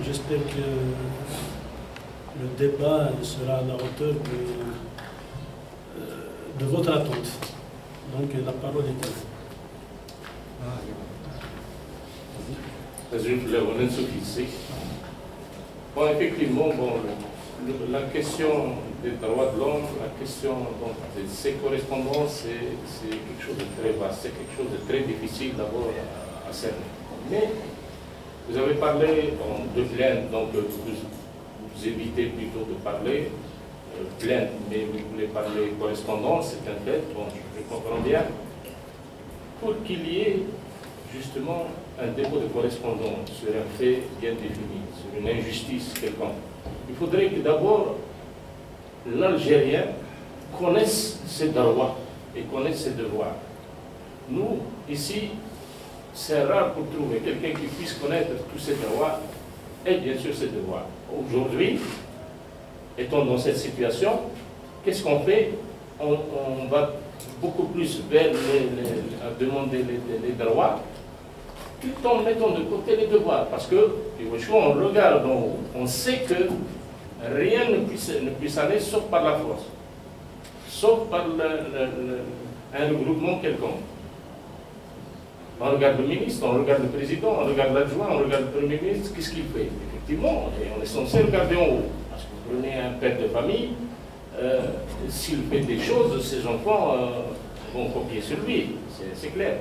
J'espère que le débat sera à la hauteur de votre attente. Donc la parole est à vous. Bon, effectivement, la question des droits de l'homme, la question de ces correspondances, c'est quelque chose de très vaste, c'est quelque chose de très difficile d'abord à cerner. Mais vous avez parlé de plainte, donc vous évitez plutôt de parler plainte, mais vous voulez parler correspondance, c'est un fait, bon, je comprends bien. Pour qu'il y ait justement un dépôt de correspondance sur un fait bien défini, sur une injustice quelconque, il faudrait que d'abord l'Algérien connaisse ses droits et connaisse ses devoirs. Nous, ici, c'est rare pour trouver quelqu'un qui puisse connaître tous ses droits et bien sûr ses devoirs. Aujourd'hui, étant dans cette situation, qu'est-ce qu'on fait? On va beaucoup plus vers à demander les droits, tout en mettant de côté les devoirs. Parce que, on regarde, on sait que rien ne puisse aller sauf par la force, sauf par un regroupement quelconque. On regarde le ministre, on regarde le président, on regarde l'adjoint, on regarde le premier ministre, qu'est-ce qu'il fait? Effectivement, on est censé regarder en haut. Parce que vous prenez un père de famille, s'il fait des choses, ses enfants vont copier sur lui, c'est clair.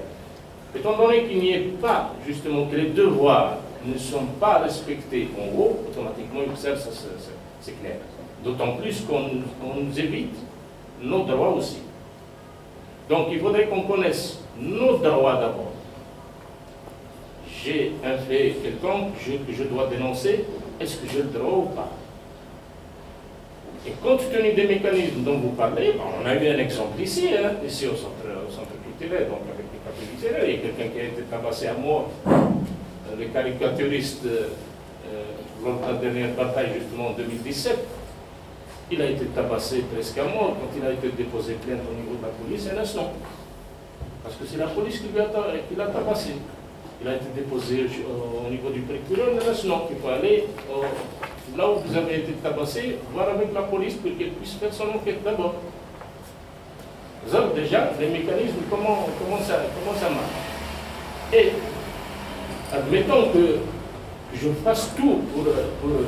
Étant donné qu'il n'y ait pas, justement, que les devoirs ne sont pas respectés en haut, automatiquement, c'est clair. D'autant plus qu'on nous évite nos droits aussi. Donc, il faudrait qu'on connaisse nos droits d'abord. J'ai un fait quelconque que je dois dénoncer, est-ce que j'ai le droit ou pas? Et compte tenu des mécanismes dont vous parlez, on a eu un exemple ici, ici au centre culturel, donc avec les cafés littéraires, il y a quelqu'un qui a été tabassé à mort, le caricaturiste, lors de la dernière bataille justement en 2017, il a été tabassé presque à mort quand il a été déposé plainte au niveau de la police un instant. Parce que c'est la police qui l'a tabassé. Il a été déposé au niveau du procureur un instant. Il faut aller là où vous avez été tabassé, voir avec la police pour qu'elle puisse faire son enquête d'abord. Vous avez déjà les mécanismes, comment ça marche. Et admettons que je fasse tout pour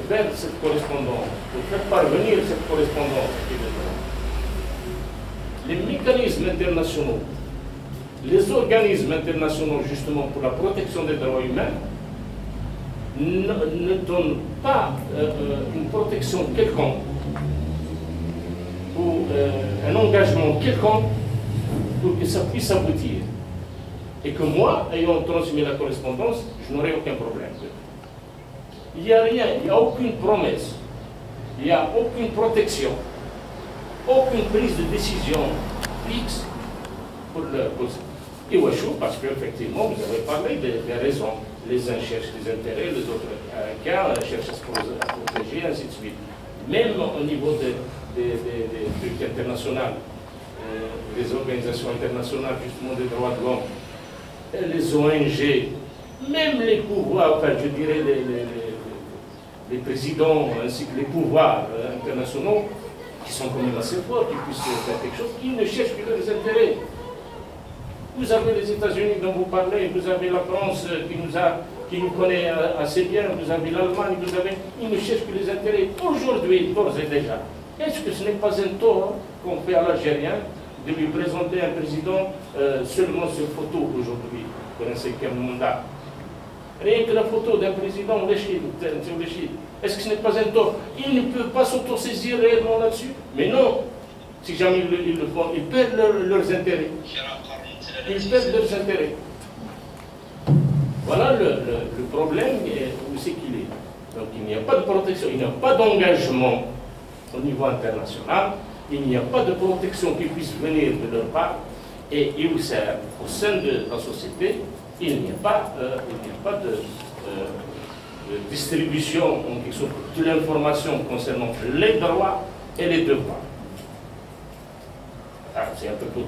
faire cette correspondance, pour faire parvenir cette correspondance. Les mécanismes internationaux, les organismes internationaux justement pour la protection des droits humains ne donnent pas une protection quelconque ou un engagement quelconque pour que ça puisse aboutir. Et que moi, ayant transmis la correspondance, je n'aurai aucun problème. Il n'y a rien, il n'y a aucune promesse, il n'y a aucune protection, aucune prise de décision fixe pour Iwachou, parce qu'effectivement, vous avez parlé des raisons. Les uns cherchent des intérêts, les autres cherchent à se protéger, ainsi de suite. Même au niveau des trucs internationaux, des organisations internationales justement des droits de l'homme, les ONG, même les pouvoirs, enfin je dirais les présidents ainsi que les pouvoirs internationaux, qui sont quand même assez forts, qui puissent faire quelque chose, qui ne cherchent que leurs intérêts. Vous avez les États-Unis dont vous parlez, vous avez la France qui nous connaît assez bien, vous avez l'Allemagne, ils ne cherchent que les intérêts. Aujourd'hui, d'ores et déjà, est-ce que ce n'est pas un tort qu'on fait à l'Algérien de lui présenter un président seulement sur photo aujourd'hui, pour un 5e mandat? Rien que la photo d'un président, est-ce que ce n'est pas un tort? Ils ne peuvent pas s'autosaisir réellement là-dessus. Mais non, si jamais ils le font, ils perdent leurs intérêts. Ils perdent leurs intérêts. Voilà le problème, où c'est qu'il est. Donc il n'y a pas de protection, il n'y a pas d'engagement au niveau international, il n'y a pas de protection qui puisse venir de leur part, et au sein de la société, il n'y a pas de distribution de l'information concernant les droits et les devoirs. C'est un peu pour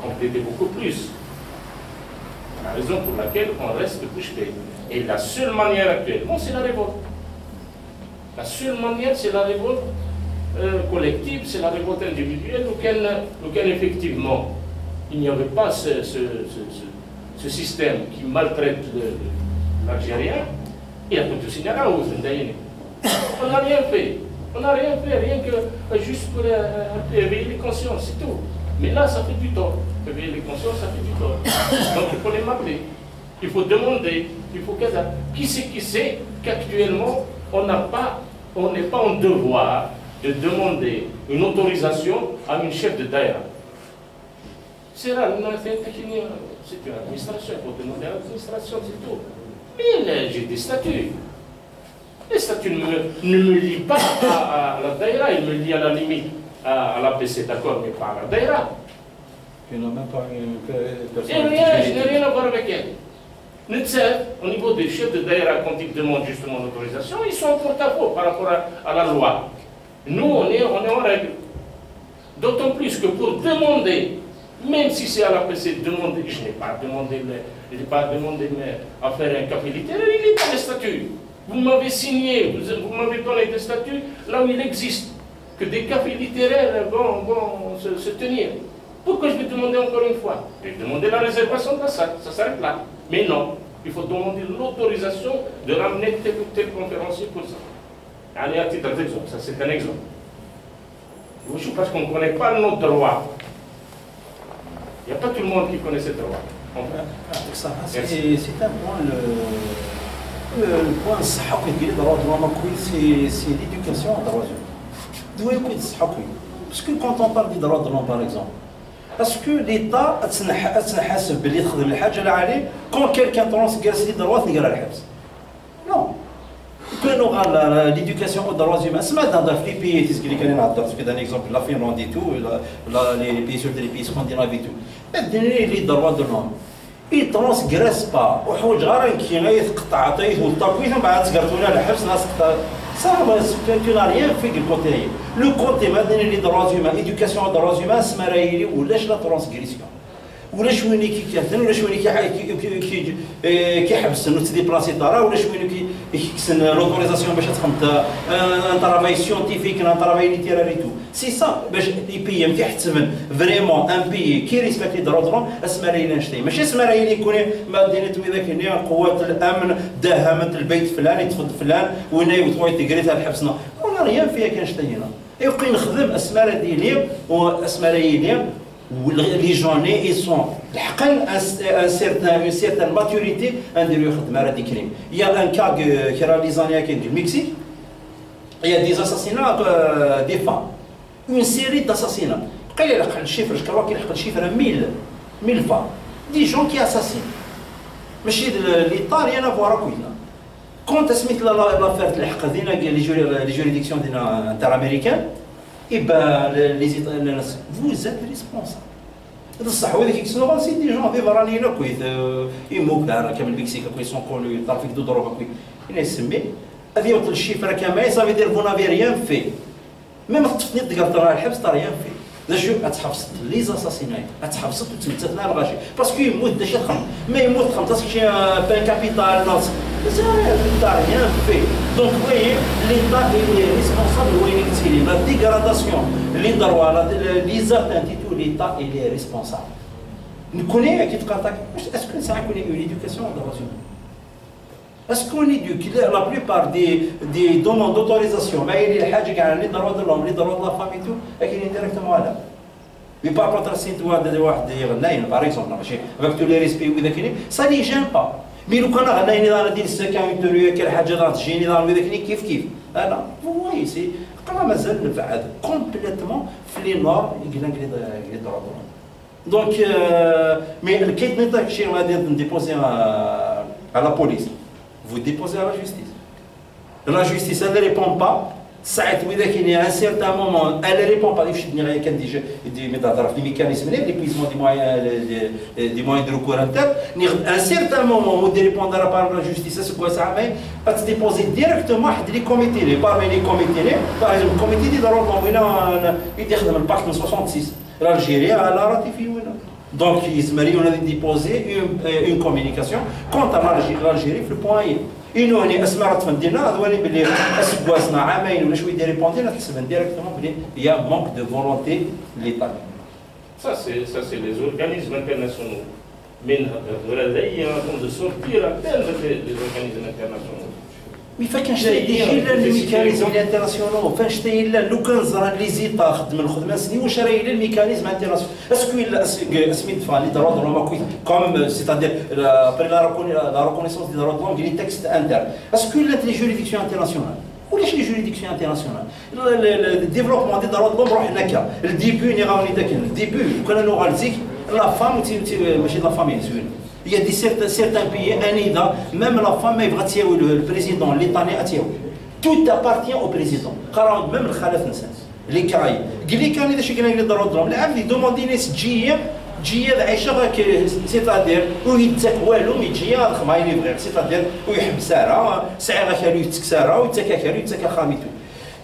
compléter beaucoup plus. La raison pour laquelle on reste bouche bée. Et la seule manière actuellement, c'est la révolte. La seule manière, c'est la révolte collective, c'est la révolte individuelle, auquel effectivement, il n'y avait pas ce système qui maltraite l'Algérien. Il a tout signaler aux Indaïnés. On n'a rien fait. On n'a rien fait, rien que juste pour éveiller les consciences, c'est tout. Mais là, ça fait du tort. Éveiller les consciences, ça fait du tort. Donc il faut les m'appeler. Il faut demander. Il faut qu'elle. Qui sait qu'actuellement, on n'est pas en devoir de demander une autorisation à une chef de daïra. C'est là, c'est une administration. Il faut demander à l'administration, c'est tout. Mais j'ai des statuts. Les statuts ne me lient pas à la daïra, ils me lient à la limite à l'APC, d'accord, mais pas à la daïra. Il n'y a même pas une personne. Je n'ai rien à voir avec elle. Au niveau des chefs de daïra, quand ils demandent justement l'autorisation, ils sont en porte-à-faux par rapport à la loi. Nous, on est en règle. D'autant plus que pour demander, même si c'est à l'APC, demander, je n'ai pas demandé à faire un café littéraire, il est dans les statuts. Vous m'avez signé, vous m'avez donné des statuts là où il existe, que des cafés littéraires vont se tenir. Pourquoi je vais demander encore une fois? Je vais demander la réservation de la salle, ça s'arrête là. Mais non, il faut demander l'autorisation de ramener tel ou tel conférencier pour ça. Allez, à titre d'exemple, ça c'est un exemple. Parce qu'on ne connaît pas nos droits. Il n'y a pas tout le monde qui connaît ces droits. C'est un point, le point c'est l'éducation à droits humains. Parce que quand on parle des droits de l'homme par exemple, est-ce que l'État تنحاسب باللي تخدم الحاجه اللي عليه quand quelqu'un transgresse les droits تلقى الحبس؟ Non. L'éducation aux droits humains, c'est dans les pays qui sont un exemple, la Finlande et tout, les pays sur les pays scandinaves et tout. Les droits de l'homme, ils ne transgressent pas. Ça, tu n'as rien fait du côté. Le côté des droits humains, l'éducation aux droits humains, c'est la transgression. ولا شويني كيهدن ولا شويني كيحبس انه تديبلاسي طرا ولا شويني كيكسن لوتوريزاسيون باش تخمت ان طرافاي سيونتيفيك ان طرافاي ليتيراري تو سي سا باش لي بي ام كيحتمل فريمون ان بي كي ريسبكتي درودرون اسمها لي شتي ماشي اسمها لي يكون ما دينت وذاك هنا قوات الامن داهمت البيت فلان يتفض فلان وين يتوي تقريتها الحبسنا ولا ريان فيها كان شتي هنا يبقى نخدم اسمها ديالي واسمها لي les gens ils sont une certaine maturité il y a un cas qui est réalisé du Mexique il y a des assassinats des femmes une série d'assassinats le chiffre je crois qu'il y a le chiffre 1000 femmes des gens qui assassinent mais l'État rien à voir avec ça quand اسميت l'affaire les juridictions interaméricaines et ben vous êtes responsable. بصح هو هذيك السنه سي دي جون فيفا راني هنا كويس يموك دار كامل المكسيك كويس سون كونو ترافيك دو دروغ كويس انا يسمي هذه يوصل الشيفره كامل صافي دير فو نافي ريان في ميم تفتني تقدر ترى الحبس ترى ريان في لا جو اتحبست لي زاساسيناي اتحبست وتمتت لها الغاشي باسكو يموت دا شي خم ما يموت خمسه شي بان كابيتال ناس ترى ريان في دونك وي ليتا اللي ريسبونسابل هو اللي قلت لي لا ديغراداسيون لي دروا لي زاتانتي l'État il est responsable. Nous connaissons est-ce que ça a une éducation aux droits humains? Est-ce qu'on éduque la plupart des demandes d'autorisation, mais il y a les droits de l'homme, les droits de la femme et tout, et qu'il est directement là. Mais par contre, si tu as des droits, par exemple, avec tous les respects, ça ne les gêne pas. Mais nous connaissons les droits de l'homme, vous voyez, c'est complètement les normes les droits de l'homme. Donc, mais le cas de déposer à la police, vous déposez à la justice. La justice, elle ne répond pas. Ça a été à un certain moment, elle ne répond pas. Des mécanismes, l'épuisement des moyens de recours internes. À un certain moment, on répondra par la justice. C'est quoi ça? On va déposer directement les comités. Parmi les comités, par exemple, le comité des droits de l'homme, il y a le pacte de 66. L'Algérie a ratifié. Donc, on a déposé une communication contre l'Algérie le point I. Et nous, on est directement, il y a un manque de volonté de l'État. Ça, c'est les organismes internationaux. Mais il y a de sortir à terme des organismes internationaux. Mais فكان شتي الميكانيزم الانترناسيونال فاش شتي لو كان زرا لي زيتا خدم الخدمه سني واش راه الى الميكانيزم انترناسيونال اسكو سميت فا لي droits de l'homme comme c'est-à-dire après la reconnaissance des droits de l'homme des textes internes اسكو les juridictions internationales ولاش لي juridictions internationales le développement des droits de l'homme روح هناك الديبي ني غاوني داك الديبي كان لو غالزيك لا فام ماشي لا فامي زوين. Il y a certains pays, même la femme, le président, l'État, tout appartient au président. Même le Khalaf Nassan, les Caraïbes. Les Caraïbes, les droits de l'homme, ils demandent c'est-à-dire, où ils disent, c'est-à-dire, où ils disent,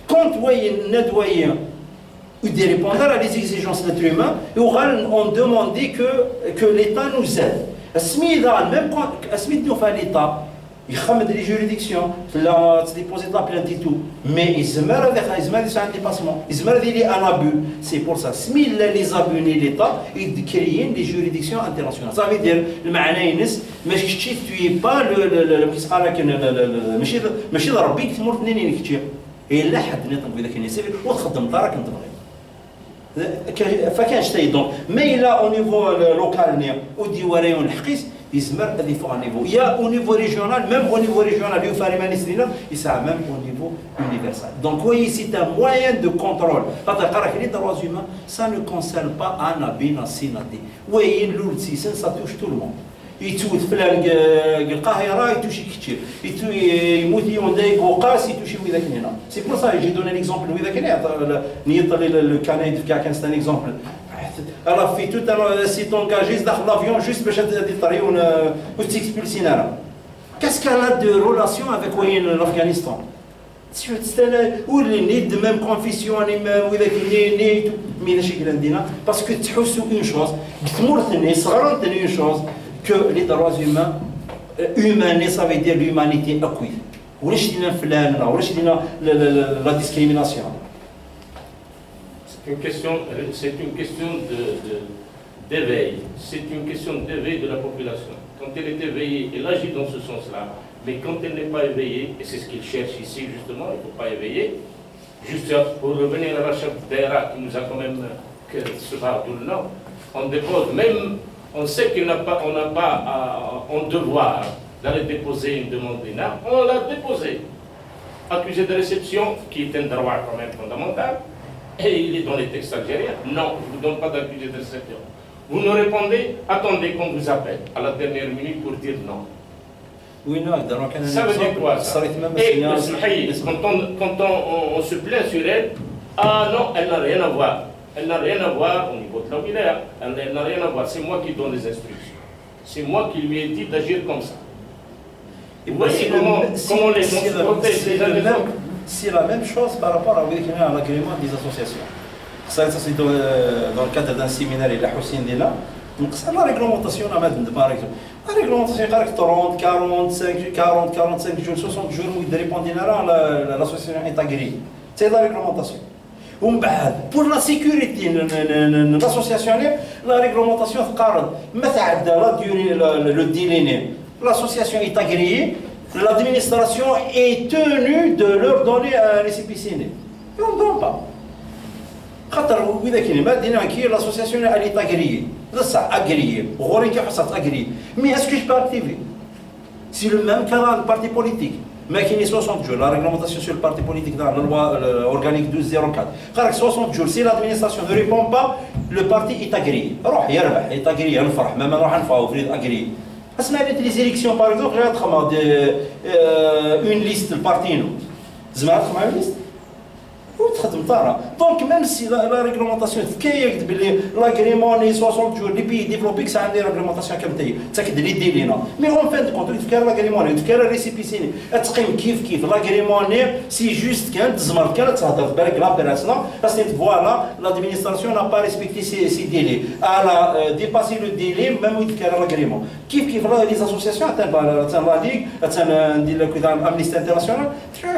quand ou des répondants à les exigences de l'être humain, on demandait que l'État nous aide. Même quand nous fait l'État, il y a des juridictions, il a déposé la plainte et tout, mais ils se mettent un dépassement, ils se mettent un abus. C'est pour ça, si les abus de l'État, ils créent des juridictions internationales. Ça veut dire, le معنى mais tu n'es pas le ماشي ربي تمر اثنين كثير. إلا حد نطلب إذا كان يسير وتخدم دارك نطلب. فكان شيء دونك مي لا او نيفو لوكال ودي ورايون الحقيس يزمر هذه فوق النيفو يا او نيفو ريجيونال ميم او نيفو ريجيونال يفاري مانيسرينا يسعى ميم او نيفو يونيفرسال دونك وي سي ان موين دو كونترول خاطر قراك لي دروا هيومان سا نو كونسيرن با انا بينا سيناتي وي لول سيسن سا توش تو الموند يتوت فلان القاهره يتوشي كثير يموت يونداي وقاس يتوشي وذاك هنا سي بور سا جي دوني ليكزومبل وذاك هنا نيط الكندي في كاكن سي ان اكزومبل راه في توت سي تونجاجي داخل لافيون جوست باش هادي الطريق وتيكسبلسينا كاسكالاد دو ريلاسيون افيك وين لافغانستان واللي نيد ميم كونفيسيون وذاك ني مي ماشي عندنا باسكو تحسوا اون شوز تمرتني صغرتني اون شوز que les droits humains, ça veut dire l'humanité acquise. La discrimination. C'est une question d'éveil. C'est une question d'éveil de la population. Quand elle est éveillée, elle agit dans ce sens-là. Mais quand elle n'est pas éveillée, et c'est ce qu'il cherche ici justement, il ne faut pas éveiller. Juste pour revenir à la chef d'Era qui nous a quand même ce tout le nord, on dépose même. On sait qu'on n'a pas un devoir d'aller déposer une demande d'ENA, on l'a déposé. Accusé de réception, qui est un droit quand même fondamental, et il est dans les textes algériens. Non, je ne vous donne pas d'accusé de réception. Vous nous répondez, attendez qu'on vous appelle à la dernière minute pour dire non. Oui, non, ça veut dire quoi ça? Et quand on se plaint sur elle, ah non, elle n'a rien à voir. Elle n'a rien à voir au niveau de la wilaya. Elle n'a rien à voir. C'est moi qui donne les instructions. C'est moi qui lui ai dit d'agir comme ça. Et voici comment les gens se protègent les uns les autres. C'est la même chose par rapport à l'agrément des associations. Ça, c'est dans le cadre d'un séminaire de la Hussein Dina. Donc, c'est la réglementation, par exemple. La réglementation, 30, 45 jours, 60 jours, où il répond à l'association est agréée. C'est la réglementation. Pour la sécurité, l'association, la réglementation le délai. L'association est agréée, l'administration est tenue de leur donner un récépissé. Et on ne donne pas. L'association est agréée. Ça, agréée. Mais est-ce que je peux activer? C'est le même cas du parti politique. Mais qui est 60 jours, la réglementation sur le parti politique dans la loi organique 1204. 60 jours, si l'administration ne répond pas, le parti est agréé. Il est agréé, même agréé. Les élections, par exemple, une liste, le parti, une liste. وتخدم طارا. دونك ميم سي لا ريغلومونطاسيون تكايا كتب لي لاغريمون لي 60 جور لي بيي ديفلوبي كسا عندي ريغلومونطاسيون كامل تاكد لي ديلينا مي اون فان كونت تفكر لاغريمون تفكر ريسيبيسيني تقيم كيف لاغريمون سي جوست كان تزمر كان تهضر بالك لا بيرسنا باسكو فوالا لادمينستراسيون نا با ريسبكتي سي ديلي الا ديباسي لو ديلي ميم يتفكر لاغريمون كيف لي زاسوسياسيون تاع لا ليغ تاع ندير لك امنيستي انترناسيونال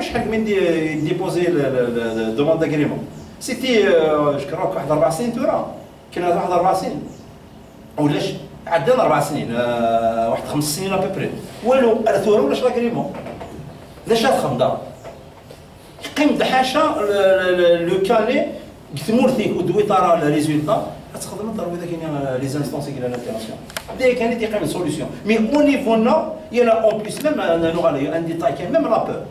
شحال من ديبوزي demande d'agrément. C'était, je crois, واحد 4 سنين تورا كنا واحد 4 سنين ولاش عدينا 4 سنين واحد 5 سنين ابري والو تورا ولاش لاغريمون لاش تخمضا يقيم دحاشا لو كاني كتمورتيك ودوي طارا لي ريزولتا تخدم ضرب اذا كاين لي زانستونس كاين الانترناسيونال دي كانت يقيم سوليسيون مي او نيفونا يلا اون بليس ميم نوغ على ان ديتاي كاين ميم لا بور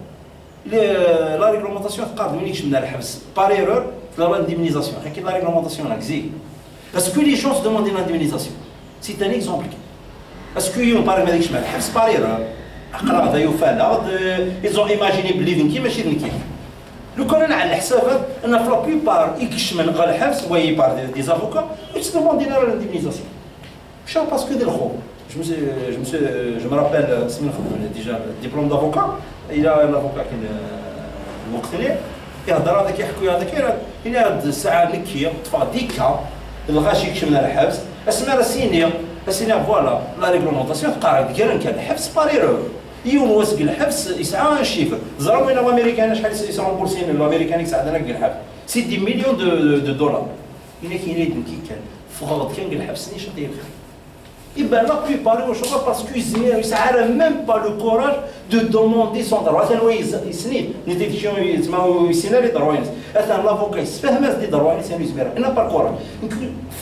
لا ريغلومونطاسيون تقاد منيكش من الحبس بار ايرور لا انديمينيزاسيون حيت لا ريغلومونطاسيون راك زي باسكو لي جونس دوموندي لانديمينيزاسيون سي ان اكزومبل باسكو يوم بار ما ديكش مع الحبس بار ايرور عقرا غدا يفال ايزون ايماجيني بلي فين كيما ماشي كيف لو كان انا على حساب انا في لا بلوبار اكش من غا الحبس وي بار دي زافوكا يتدوموندي لانديمينيزاسيون مشى باسكو ديال الخو je me rappelle déjà le diplôme d'avocat il a l'avocat كاين المقتنع يهضر هذاك يحكوا هذاك الى هاد الساعه نكيه طفى ديكا الغاشي يكشف من الحبس اسمها سينيا فوالا لا ريغلومونطاسيون تقارب كان الحبس باريرو يوم واسق الحبس يسعى الشيفر زراو هنا الامريكان شحال يسرون بورسين الامريكان يسعى لنا الحبس سي دي مليون دو دولار هنا كاين كي كان فغلط كان الحبس نيش داير يبقى لا بلوبار واش باسكو يسعى ميم با لو كوراج دو دوموندي سون دروا مثلا هو يسنيد نيتيكسيون يسمعوا يسينا لي دروا مثلا لافوكا يسفهم دي دروا يسمعوا يسمع انا با كوراج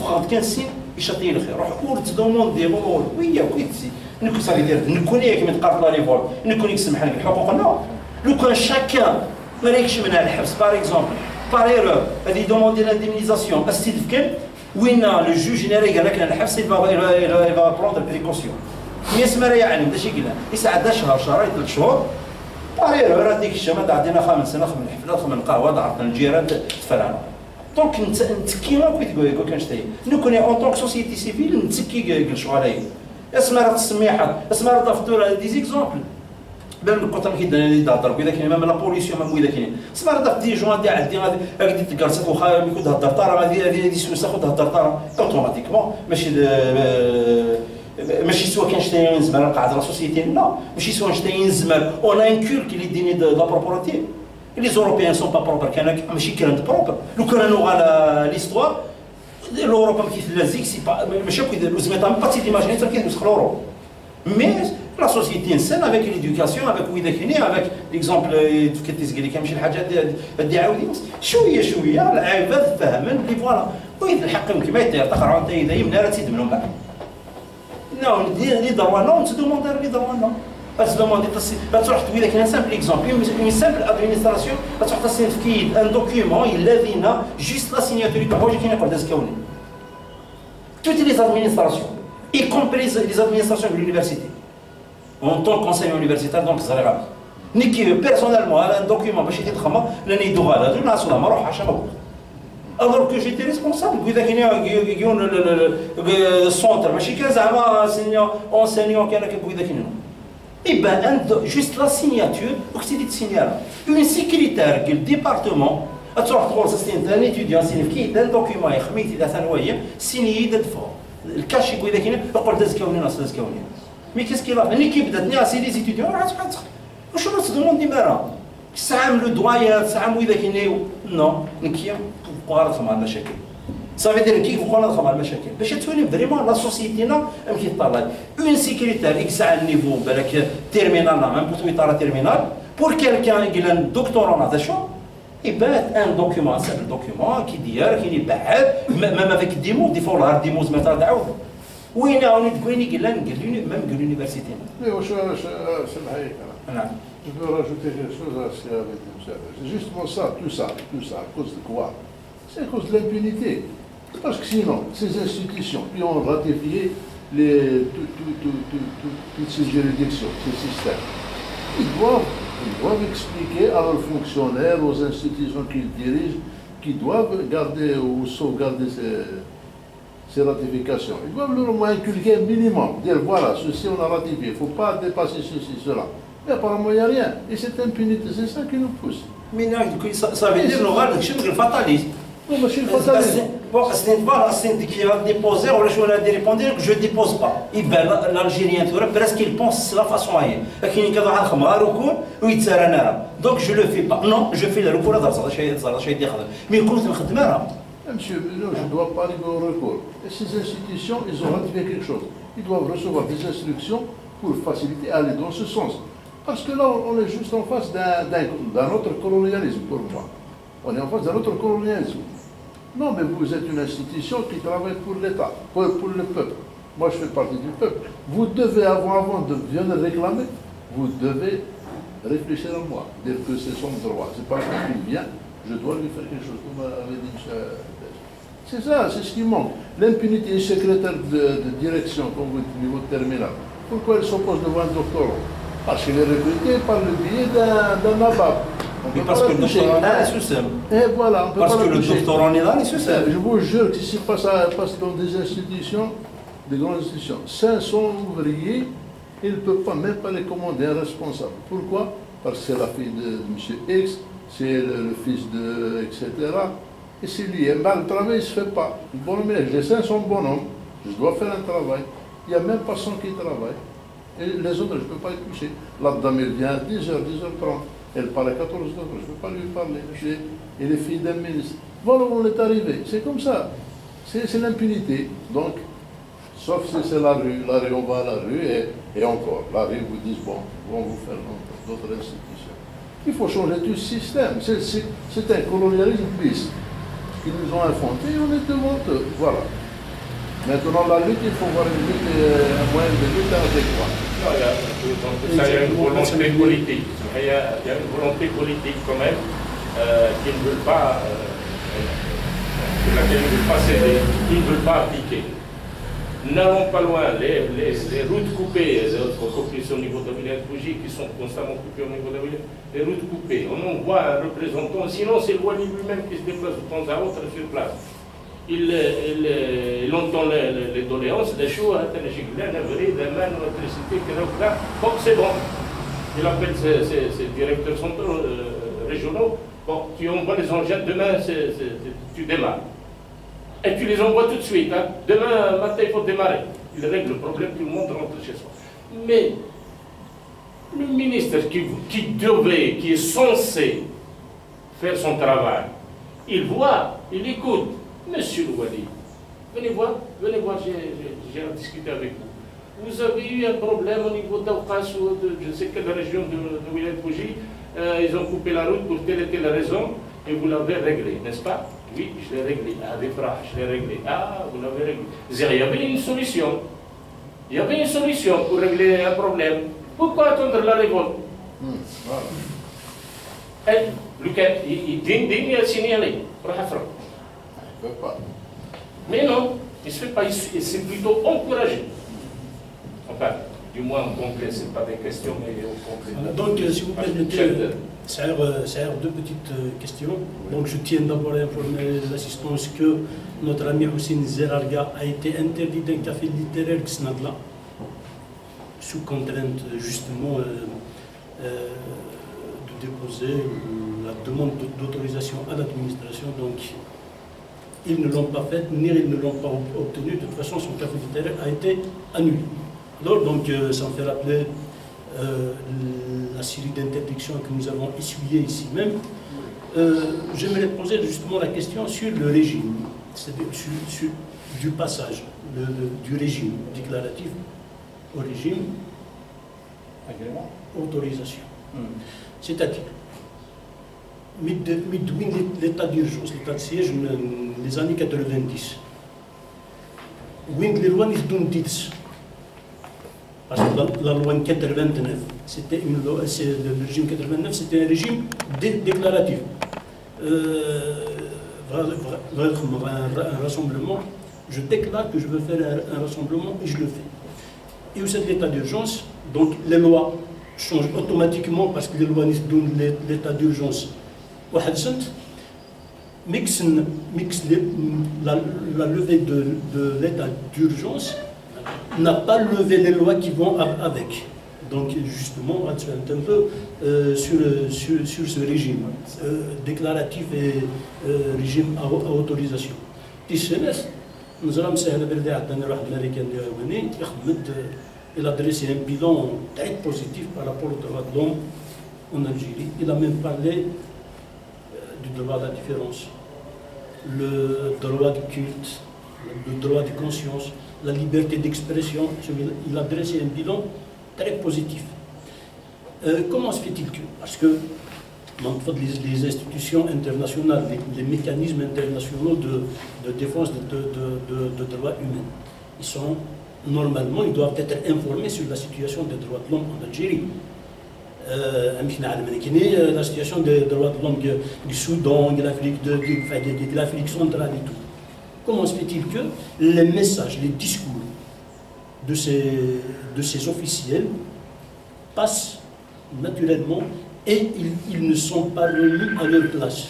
فغلط كان سين يشطي الخير روح كور تدوموندي مول ويا كويتسي نكون صافي دير نكون ياك من تقارط لا ليفول نكون يسمح لك حقوقنا لو كان شاكان ما راكش منها الحبس باغ اكزومبل باغ ايرور هذه دوموندي لانديمينيزاسيون استيفكن وين لو جوج جينيري قال لك الحبس يبغى بروندر بريكوسيون مي اسمها يعني ماشي قلنا يسعد شهر شهرين 3 شهور باغ ايرور هذيك الشمال عندنا 5 سنين خمن الحفلات خمن القهوه ضعفنا الجيران تفرعنا دونك نتكي ما كنت يقول كان شتي نكون اون طونك سوسيتي سيفيل نتكي قال شغالي اسمها التسميحات اسمها الدفتور دي زيكزومبل بان القطر كيدهضر اذا كاين ميم لا بوليسيون ميم اذا كاين اسمها داف دي جون دي عندي غادي تكرسات واخا يكون تهضر طاره هذه سوسه خذ تهضر طاره اوتوماتيكمون ماشي سوا كان شتا ينزمر قاعد لا سوسيتي لا ماشي سوا شتا ينزمر اون انكول كي لي ديني لا بروبرتي لي زوروبيان سون با بروبر كان ماشي كان بروبر لو كانوا على ليستوار l'Europe qui fait la zig, c'est pas, mais je sais que vous mettez pas cette image, c'est qu'il nous l'Europe. Mais la société saine avec l'éducation, avec avec l'exemple que tu dis que ماشي الحاجات اللي عاودي شويه العباد فاهمين اللي فوالا ويد الحق كما يدير تقرا انت اذا يمنا راه تزيد منهم بعد نو لي دروانا نتدوموندي لي دروانا تدوموندي تروح تويدا كاين سامبل اكزومبل اون سامبل ادمينستراسيون تروح تصين في ان دوكيومون الذين جوست لا سيناتوري تاع واش كاين يقول دازكوني toutes les administrations y compris les administrations de l'université en tant qu'enseignant universitaire donc زريغه نيكي بيرسونيلمون un document باش يتخمم لاني دوغا هذا الناس ولا ما روحش انا alors que j'étais responsable واذا كاين السونتر ماشي كان زعما enseignant كان واذا كاين يبقى juste la signature وكتبت سينيال une secrétaire du département تروح تقول سيستين ثاني ايتيديون سيني كي دان دوكيومون خميتي ذا ثانويه سيني دفو الكاش يقول اذا كاين يقول دازكاوني ناس دازكاوني مي كيس كي ملي كي بدات نيا سي لي ايتيديون راه تبقى وشنو تدوموندي مرا ساعه لو دوايا ساعه اذا كاين نو نكيا بقى راه مع المشاكل صافي دير كي بقى راه مع المشاكل باش تولي فريمون لا سوسيتينا ام كيطلع اون سيكريتير اكس على النيفو بالك تيرمينال ميم بوتو يطرا تيرمينال بور كيلكان يقول دكتور هذا شو يبات ان دوكيومون سامبل دوكيومون كي دير كي يبعث ما فيك ديمو دي فور هارد ديموز مثلا تعاود وين اوني تقولي قال ميم قال لونيفرسيتي Oui, سمحي نعم je peux rajouter quelque chose à ce qu'il avait dit. C'est justement ça, tout ça, à cause de quoi? C'est à cause de l'impunité. Parce que sinon, ces institutions qui ont ratifié toutes ces juridictions, ces systèmes, ils doivent Ils doivent expliquer à leurs fonctionnaires, aux institutions qu'ils dirigent, qui doivent garder ou sauvegarder ces ratifications. Ils doivent leur au moins inculquer un minimum, dire voilà, ceci on a ratifié, il ne faut pas dépasser ceci, cela. Mais apparemment il n'y a rien. Et cette impunité, c'est ça qui nous pousse. Mais ça veut dire que le fatalisme. Non, mais c'est le fatalisme. Bon, c'est pas qui va déposer, ou je vais répondre que je ne dépose pas. L'Algérien, presque qu'il pense de la façon à y. Donc je ne le fais pas. Non, je fais le recours à mais Monsieur, je ne dois pas arriver au recours. Et ces institutions, ils ont ratifié quelque chose. Ils doivent recevoir des instructions pour faciliter, aller dans ce sens. Parce que là, on est juste en face d'un autre colonialisme, pour moi. On est en face d'un autre colonialisme. Non, mais vous êtes une institution qui travaille pour l'État, pour le peuple. Moi, je fais partie du peuple. Vous devez, avant de venir réclamer, vous devez réfléchir à moi, dire que c'est son droit. C'est pas parce qu'il vient, je dois lui faire quelque chose, comme avait dit M. C'est ça, c'est ce qui manque. L'impunité est secrétaire de direction, comme vous dites, au niveau terminal. Pourquoi elle s'oppose devant un doctorat? Parce qu'il est recruté par le biais d'un nabab. Mais parce que le doctorant est sous seul. Et voilà, on peut parce pas que le doctorant est là, il est sous seul. Je vous jure que si ça passe dans des institutions, des grandes institutions, 500 ouvriers, ils ne peuvent pas, même pas les commander un responsable. Pourquoi? Parce que c'est la fille de M. X, c'est le fils de, etc. Et c'est lié. Ben, le travail ne se fait pas. Bon, mais j'ai 500 bonhommes, je dois faire un travail. Il n'y a même pas 100 qui travaillent. Et les autres, je ne peux pas les toucher. La dame, elle vient à 10h, 10h30. Elle parle à 14h, je ne peux pas lui parler. Elle est fille d'un ministre. Voilà où on est arrivé. C'est comme ça. C'est l'impunité. Donc, sauf si c'est la rue, on va à la rue et encore. La rue vous dit, bon, on va vous faire d'autres institutions. Il faut changer tout le système. C'est un colonialisme bis qu'ils nous ont inventé et on est devant eux. Voilà. Maintenant, la lutte, il faut voir une lutte, un moyen de lutte adéquat. Non, il y a une volonté politique. Il y a une volonté politique quand même qui ne veut pas, laquelle ils ne veulent pas céder, ils ne veulent pas appliquer. N'allons pas loin, les routes coupées, les autres coupées au niveau de la Villette Bougie qui sont constamment coupées au niveau de la Villette, les routes coupées. On envoie un représentant, sinon c'est le Wali lui-même qui se déplace de temps à autre sur place. Il entend les doléances, les choses, l'électricité, bon, c'est bon. Il appelle ses directeurs centraux, régionaux. Bon, tu envoies les engins, demain tu démarres. Et tu les envoies tout de suite. Hein. Demain matin, il faut démarrer. Il règle le problème, tout le monde rentre chez soi. Mais le ministre qui est censé faire son travail, il voit, il écoute. Monsieur Louali, venez voir, j'ai discuté avec vous. Vous avez eu un problème au niveau d'Auqas ou de je ne sais quelle région de Villette Bougie. Ils ont coupé la route pour telle et telle raison et vous l'avez réglé, n'est-ce pas? Oui, je l'ai réglé. Ah, des bras, je l'ai réglé. Ah, vous l'avez réglé. Il y avait une solution. Il y avait une solution pour régler un problème. Pourquoi attendre la révolte? Et Lucas, il dit à signaler pour la France. Pas. Mais non, il ne se fait pas, c'est plutôt encouragé. Enfin, du moins en concret, ce n'est pas des questions, mais au concret. Donc, si vous permettez, c'est deux petites questions. Donc, je tiens d'abord à informer l'assistance que notre ami Houssine Zerarga a été interdit d'un café littéraire Ksnadla, sous contrainte justement de déposer la demande d'autorisation à l'administration. Donc, ils ne l'ont pas faite, ni ils ne l'ont pas obtenue. De toute façon, son café littéraire a été annulé. Alors, donc, ça me fait rappeler la série d'interdictions que nous avons essuyées ici même. J'aimerais poser justement la question sur le régime, c'est-à-dire sur du passage du régime déclaratif au régime autorisation. C'est-à-dire, l'état d'urgence, l'état de siège, les années 90. Les lois parce que la loi 89, c'était une loi, le régime 89, c'était un régime déclaratif. Un rassemblement, je déclare que je veux faire un rassemblement et je le fais. Et où c'est l'état d'urgence, donc les lois change automatiquement parce que les lois donnent l'état d'urgence. La levée de l'état d'urgence n'a pas levé les lois qui vont avec. Donc justement, on va se faire un peu sur ce régime déclaratif et régime à autorisation. Nous allons il a dressé un bilan très positif par rapport aux droits de l'homme en Algérie. Il a même parlé du droit à la différence, le droit de culte, le droit de conscience, la liberté d'expression. Il a dressé un bilan très positif. Comment se fait-il que? Parce que les institutions internationales, les mécanismes internationaux de défense de droits humains, ils sont normalement, ils doivent être informés sur la situation des droits de l'homme en Algérie. La situation des droits de l'homme du Soudan, de l'Afrique centrale et tout. Comment se fait-il que les messages, les discours de ces officiels passent naturellement et ils ne sont pas remis à leur place,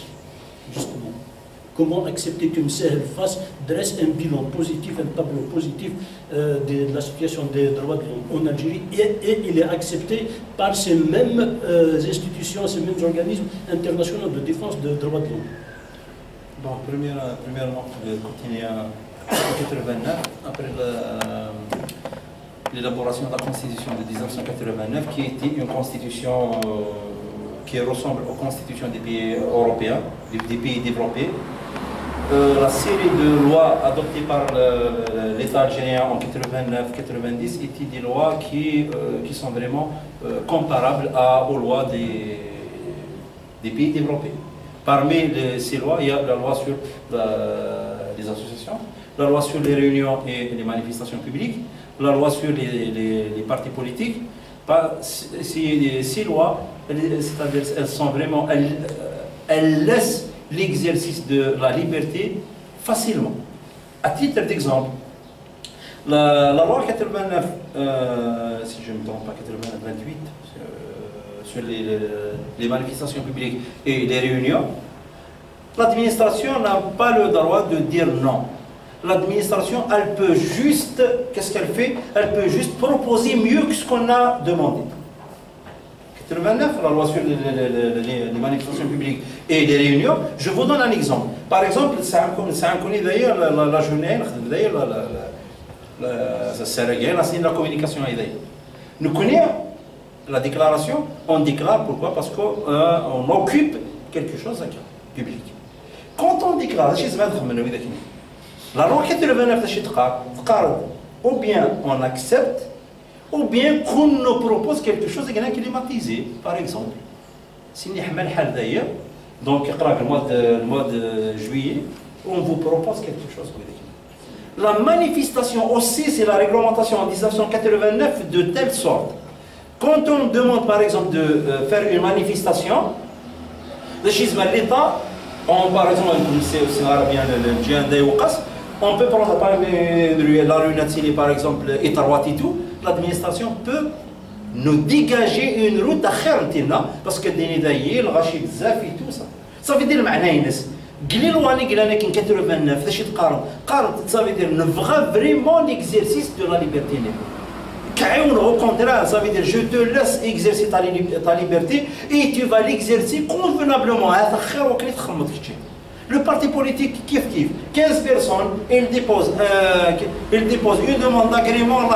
justement? Comment accepter qu'une seule face dresse un bilan positif, un tableau positif de la situation des droits de l'homme en Algérie et il est accepté par ces mêmes institutions, ces mêmes organismes internationaux de défense des droits de l'homme? Bon, premièrement, continuer en 1989, après l'élaboration de la Constitution de 1989, qui était une constitution qui ressemble aux constitutions des pays européens, des pays développés. La série de lois adoptées par l'État algérien en 89-90 étaient des lois qui sont vraiment comparables aux lois des pays développés. Parmi ces lois, il y a la loi sur les associations, la loi sur les réunions et les manifestations publiques, la loi sur les partis politiques. Ces lois, elles sont vraiment, elles laissent l'exercice de la liberté facilement. À titre d'exemple, la loi 89, si je ne me trompe pas, 89-28, sur les manifestations publiques et les réunions, l'administration n'a pas le droit de dire non. L'administration, elle peut juste, qu'est-ce qu'elle fait? Elle peut juste proposer mieux que ce qu'on a demandé. 89, la loi sur les manifestations publiques et les réunions, je vous donne un exemple. Par exemple, c'est inconnu d'ailleurs la journée, d'ailleurs la communication. Nous connaissons la déclaration, on déclare, pourquoi? Parce qu'on occupe quelque chose public. Quand on déclare, la loi 89, ou bien on accepte, ou bien qu'on nous propose quelque chose qui est climatisé, par exemple. Si nous avons d'ailleurs, donc le mois de juillet, on vous propose quelque chose. La manifestation aussi, c'est la réglementation en 1989 de telle sorte. Quand on demande par exemple de faire une manifestation, l'État, par exemple, c'est arabien, on peut prendre par exemple la rue Natsili, par exemple, et Tarouati et tout. L'administration peut nous dégager une route à Khartina parce que des nidaïs, le rachid zaf et tout ça. Ça veut dire que 89, ça veut dire vraiment l'exercice de la liberté. Au contraire, ça veut dire je te laisse exercer ta liberté et tu vas l'exercer convenablement. Le parti politique, kiff, 15 personnes, ils déposent une demande d'agrément, même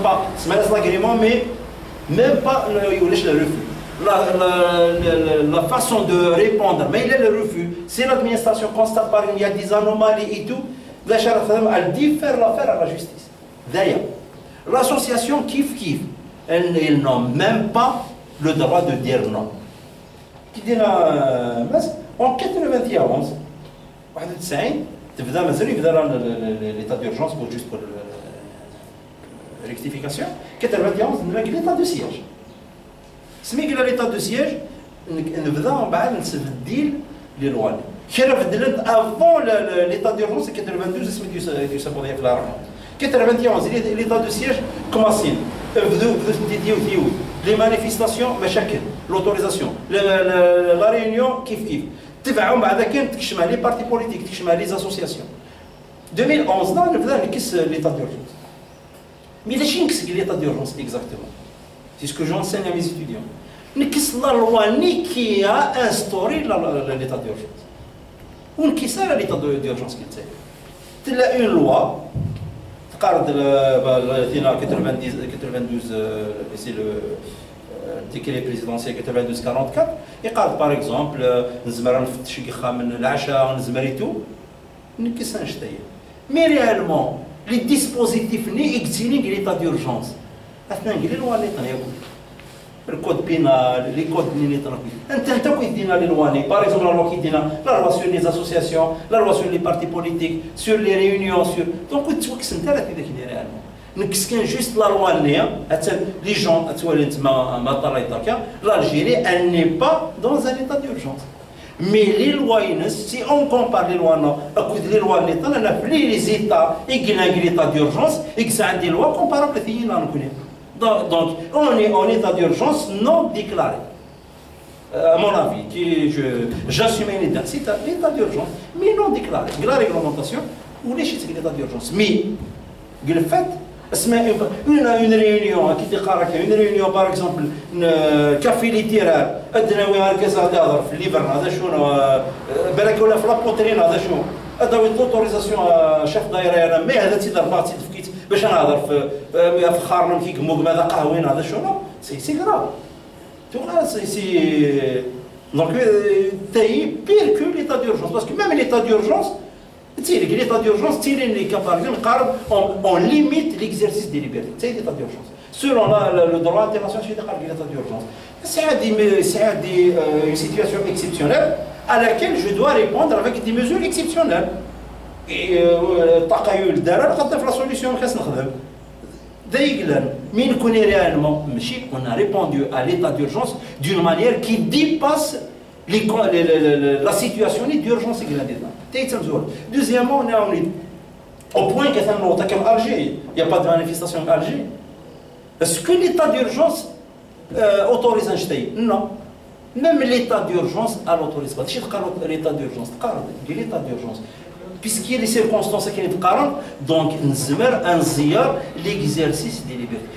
pas l'agrément, mais même pas le refus. La façon de répondre, mais il est le refus. Si l'administration constate par il y a des anomalies et tout, elle diffère l'affaire à la justice. D'ailleurs, l'association kiff, ils n'ont même pas le droit de dire non. Qui dit en 91, l'état d'urgence pour juste pour rectification, 91, l'état de siège. Si l'état de siège, les lois. Avant l'état d'urgence, 92, 91, l'état de siège, comment c'est? les manifestations مشاكل l'autorisation la réunion كيف تبعهم بعد كان تكشمها لي بارتي بوليتيك تكشمها لي اسوسياسيون 2011 نبدا نكس ليطا دورجونس مي لاشي نكس ليطا دورجونس اكزاكتومون سي سكو جونسين à mes étudiants نكس لا لوا كي a instauré l'état d'urgence ونكسها ليطا دورجونس كي تصير تلا اون لوا تقارد 92 سي لو décret présidentiel 92-44 يقال باغ اكزومبل نزمر نفتش كيخا من العشاء ونزمريتو نكسها نشتايا مي ريالمون لي ديسبوزيتيف ني اكزيلينغ ليطا دورجونس اثناء نقول لوا لي طنيا الكود بينال لي كود اللي تربي انت كي دينا لي لواني باغ اكزومبل لا لوا كي دينا لا لوا سور لي اسوسياسيون لا لوا سور لي بارتي بوليتيك سور لي ريونيون سور دونك توكس انت راه كي ريالمون نكس كان جوست لا لوا نيا حتى لي جون توالي نتما ما طريطا l'Algérie elle n'est pas dans un état d'urgence mais les lois si on compare les lois avec les lois l'état on a plus les états et l'état d'urgence et que ça a des lois comparables donc on est en état d'urgence non déclaré à mon avis j'assume une idée c'est l'état d'urgence mais non déclaré la réglementation ou les chiffres de l'état d'urgence mais le fait une réunion qui تقارك une réunion par exemple كافي لي تيران الدناوي هكذا هضر في الليفرن هذا شنو بالك ولا في لابوترين هذا شنو هذا وين لوتوريزاسيون شاف دايره انا ما هذا تيدار بارتي تفكيت باش نهضر في خارنم كي كموك هذا قهوين هذا شنو سي غراف تو سي دونك تاي بير كو ليتا دورجونس باسكو ميم ليتا دورجونس l'état d'urgence, par exemple, on limite l'exercice des libertés. C'est l'état d'urgence. Selon le droit international, c'est l'état d'urgence. C'est une situation exceptionnelle à laquelle je dois répondre avec des mesures exceptionnelles. Et la solution, mais on connaît réellement, on a répondu à l'état d'urgence d'une manière qui dépasse la situation d'urgence. Deuxièmement, on est au point qu'à Alger, il n'y a pas de manifestation à Alger. Est-ce que l'état d'urgence autorise un ch'taï? Non. Même l'état d'urgence a l'autorise pas. L'état d'urgence, l'état d'urgence. Puisqu'il y a les circonstances qui sont différentes, donc un ziyar l'exercice des libertés.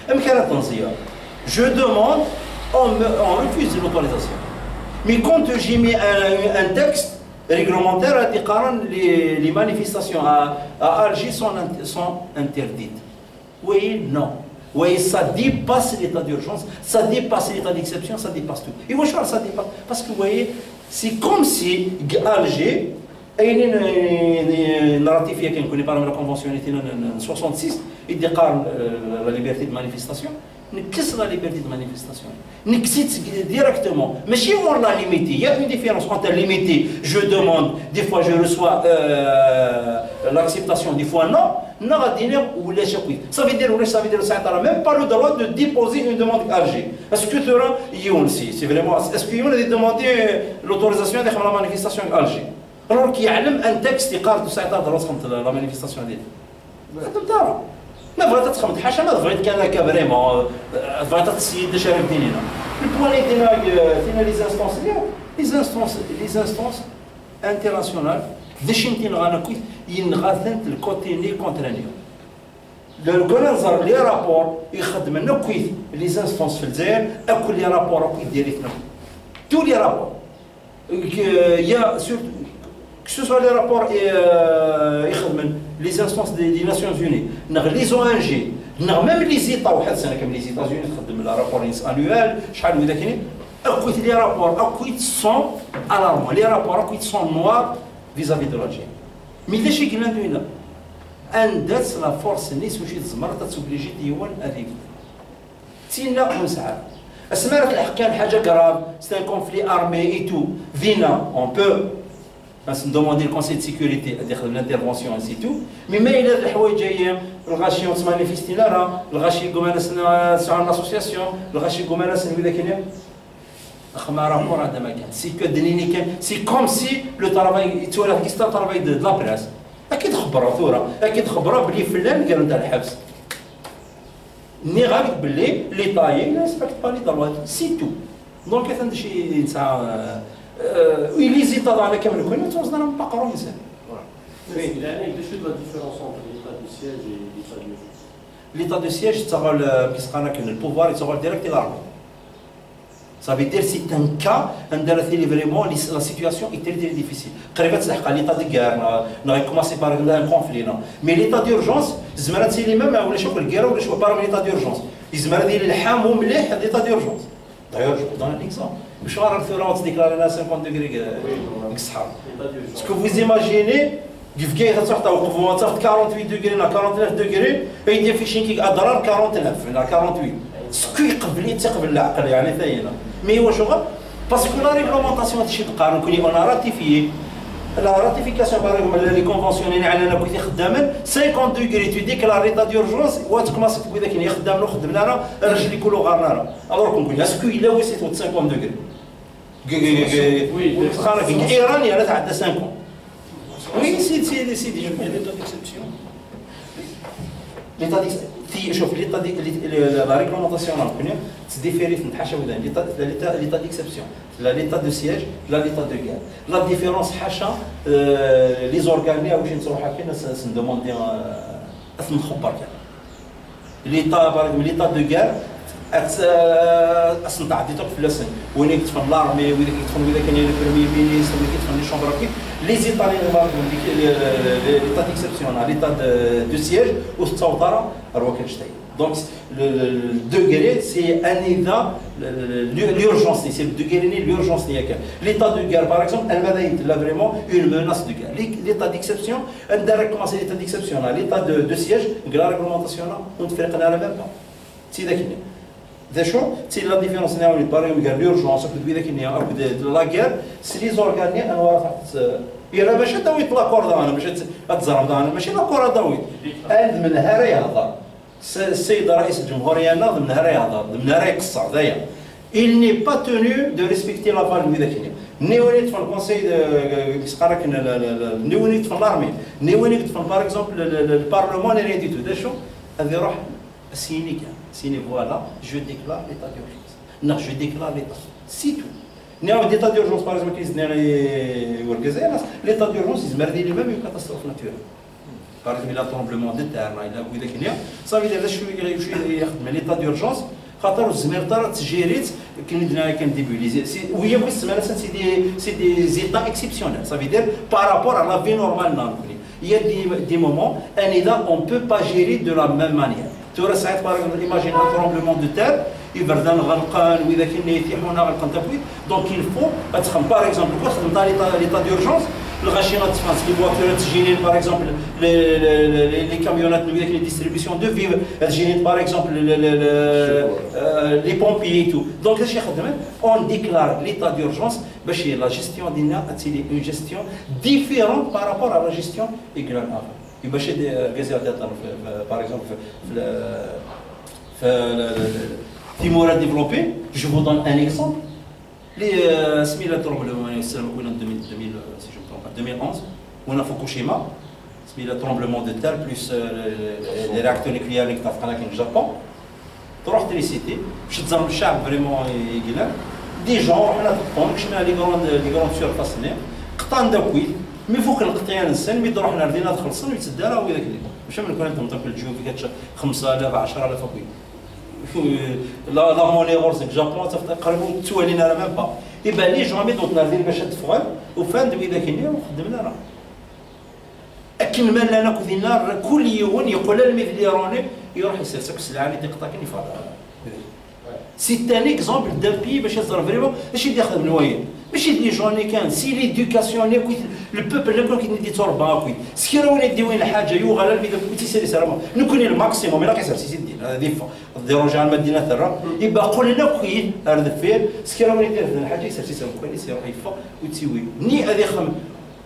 Je demande, on refuse l'autorisation. Mais quand j'ai mis un texte réglementaire, les manifestations à Alger sont interdites. Oui, non. Oui, ça dépasse l'état d'urgence, ça dépasse l'état d'exception, ça dépasse tout. Et moi, ça dépasse. Parce que vous voyez, c'est comme si Alger, il a ratifié la convention en 1966, il déclare la liberté de manifestation. نكس la liberté de manifestation. Nexit directement. Mais si on l'a limité, il y a une différence entre limiter, je demande, des fois je reçois l'acceptation, des fois non. Ça veut dire ça même pas le droit de déposer une demande Alger. Est-ce que tu auras c'est vraiment est-ce qu'il y a demandé l'autorisation de la manifestation Alger? Alors qu'il y a un texte qui parle de la manifestation d'Alger. ما بغيت تخمد حاشا ما بغيت كان هكا فريمون بغيت تسيد شرف ديننا البوان دينا لي زانستونس انترناسيونال باش يمكن غنكوي ينغاثنت الكوتي لي كونترانيو لو كنا نزر لي رابور يخدم لنا كويس لي زانستونس في الجزائر اكل لي رابور كويس ديريكتنا تو لي رابور يا que ce soit les rapports les instances des Nations Unies, les ONG, même les États, comme les États-Unis, les rapports annuels, les rapports sont alarmants, les rapports sont noirs vis-à-vis de l'Algérie. Mais les gens qui l'ont dit là, la force n'est pas obligée d'arriver. C'est là où ça a. C'est un conflit armé et tout. Vina, on peut demander le Conseil de sécurité l'intervention ainsi tout mais il y a des choses جايين الغاشي manifester là الغاشي يقوم sur l'association الغاشي يقوم ولا كاين اخما رابور هذا ما كان سي كو دنيني كان سي كوم سي لو طرافاي تولى كيستا طرافاي دو لا بريس اكيد خبروا ثوره اكيد خبروا بلي فلان قالوا نتاع الحبس ني غادي باللي لي طايي لا ريسبكت با لي دروات سي تو دونك كان شي تاع لي زيتا على كامل كنا توصلنا نبقروا انسان Il a une la différence entre l'état du siège et l'état d'urgence. L'état de siège, c'est le pouvoir est direct et l'armée. Ça veut dire que c'est un cas où vraiment la situation est très très difficile. L'état de guerre, on a commencé par un conflit. Mais l'état d'urgence, c'est les mêmes, on a la guerre, on a pas l'état d'urgence. Ils ont l'état d'urgence. D'ailleurs, je vous donne un exemple. Je vais vous déclarer à 50 degrés. Ce que vous imaginez, كيف توقفوا 48 degrés à 49 degrés يدير في شي كي اضرار 49 على 48 سكو يقبل العقل يعني ثاينا مي واش هو باسكو لا ريغلومونطاسيون هادشي القانون كوني اون راتيفيي لا راتيفيكاسيون باغ لي كونفونسيونيل على انا كنت خداما 50 degrés tu déclares l'état d'urgence وتكماس تقول ذاك اللي خدام له خدم لنا الراجل يقولوا غارنا الوغ كنقول اسكو الا وصلت 50 degrés وي ايران راه تعدى 50. Oui, c'est l'état d'exception. L'état d'exception. La réglementation, c'est différent. L'état d'exception, l'état de siège, l'état de guerre. La différence, les organes, c'est une demande l'état de guerre. اصلا تعديتك في لسن وين يتفن لارمي وين كان البريمير مينيستر وين كيتفن لي شومبر لي زيطاليين ليتا ديكسيبسيونال ليتا دو سييج والتوتره راه كنشتي دونك الدوغري سي ان ايدا l'urgence سي الدوغري l'urgence اللي كان ليتا دو غير باغ اكزومبل الماذا لا فريمون اون ميناس دو غير ليتا ديكسيبسيون ندير كومونسي ليتا ديكسيبسيونال ليتا دو سييج كلا ريغلومونطاسيون ونتفرقنا على ميم با سي داك C'est la différence entre l'urgence et la guerre, c'est les organes qui il راه ماشي داويت لاكور انا ماشي تزرب انا ماشي لاكور داويت عند من هرا يهضر السيد رئيس الجمهوريه ناض من هرا يهضر من هرا يقصر دايا il n'est pas tenu de respecter la parole ذاك ni وليت في الكونساي كيسقراك ni وليت في الارمي ni وليت في باغ اكزومبل البارلمون ري دي تو داشو هذه روح سيني كان سيني فوالا جو ديكلار ليتا ديورجونس non je déclare l'état c'est tout l'état d'urgence par exemple l'état d'urgence il مرضي لي même une catastrophe naturelle par exemple il a tremblement de terre il a كذا كنيا صافي دابا شويه يخدم l'état d'urgence خاطر الزميرطه تجيريت كان ديبوليزي وهي بغيت السمانه سي دي زيتا اكسيبسيونيل صافي دير بارابور على لا في نورمال نورمالي il y a des moments un état on peut pas gérer de la même manière tu vois ça par exemple imagine un tremblement de terre يبردان غلقان واذا كاين يتيحونا غلقان تفويت دونك الفو تخدم باغ اكزومبل كون خدمت ليطا ديورجونس الغاشينات تفانس لي فواتور تجيني باغ اكزومبل لي كاميونات اللي كاين ديستريبيسيون دو فيف تجيني باغ اكزومبل لي بومبيي تو دونك هادشي خدمت اون ديكلار ليطا ديورجونس باش لا جيستيون ديالنا تسيلي اون جيستيون ديفيرونت بارابور على لا جيستيون ايكلان افون باش غازي باغ اكزومبل Timor a développé, je vous donne un exemple. Les tremblements en 2011, on a Fukushima, tremblement de terre plus les réacteurs nucléaires qui sont au Japon. L'électricité, je suis vraiment des gens, les grandes surfaces, mais il faut que القطيان السن يروح لنا خلصنا ويتسدى وذاك اللي ماشي من كون تنطق الجيوب كتش 5000 10000 اكوي لا موني غورس جابون تقريبا توالينا راه ميم با يبان لي جامي دوت ناردين باش تفوال وفان دوي ذاك اللي وخدمنا راه اكن مال لنا كذينا كل يوم يقول المثل راني يروح يسلسك السلعه اللي تقطع كني فاضل سي تان اكزومبل دان بي باش يصرف فريمون ماشي يخدم نوايا ماشي لي جوني كان سي ليدوكاسيون كويت البوبل اللي كون كيدي تربا كويت سكيرا وين يدي وين الحاجه يوغالا الفيديو كويت سيري سلام نكون الماكسيموم الا كيسر سي دير هذه ديرونجي على المدينه ترى يبقى قول لنا كويت ارد فيه سكيرا وين يدير الحاجه يسر سي سلام كويس يروح يفا وتسوي ني هذه خم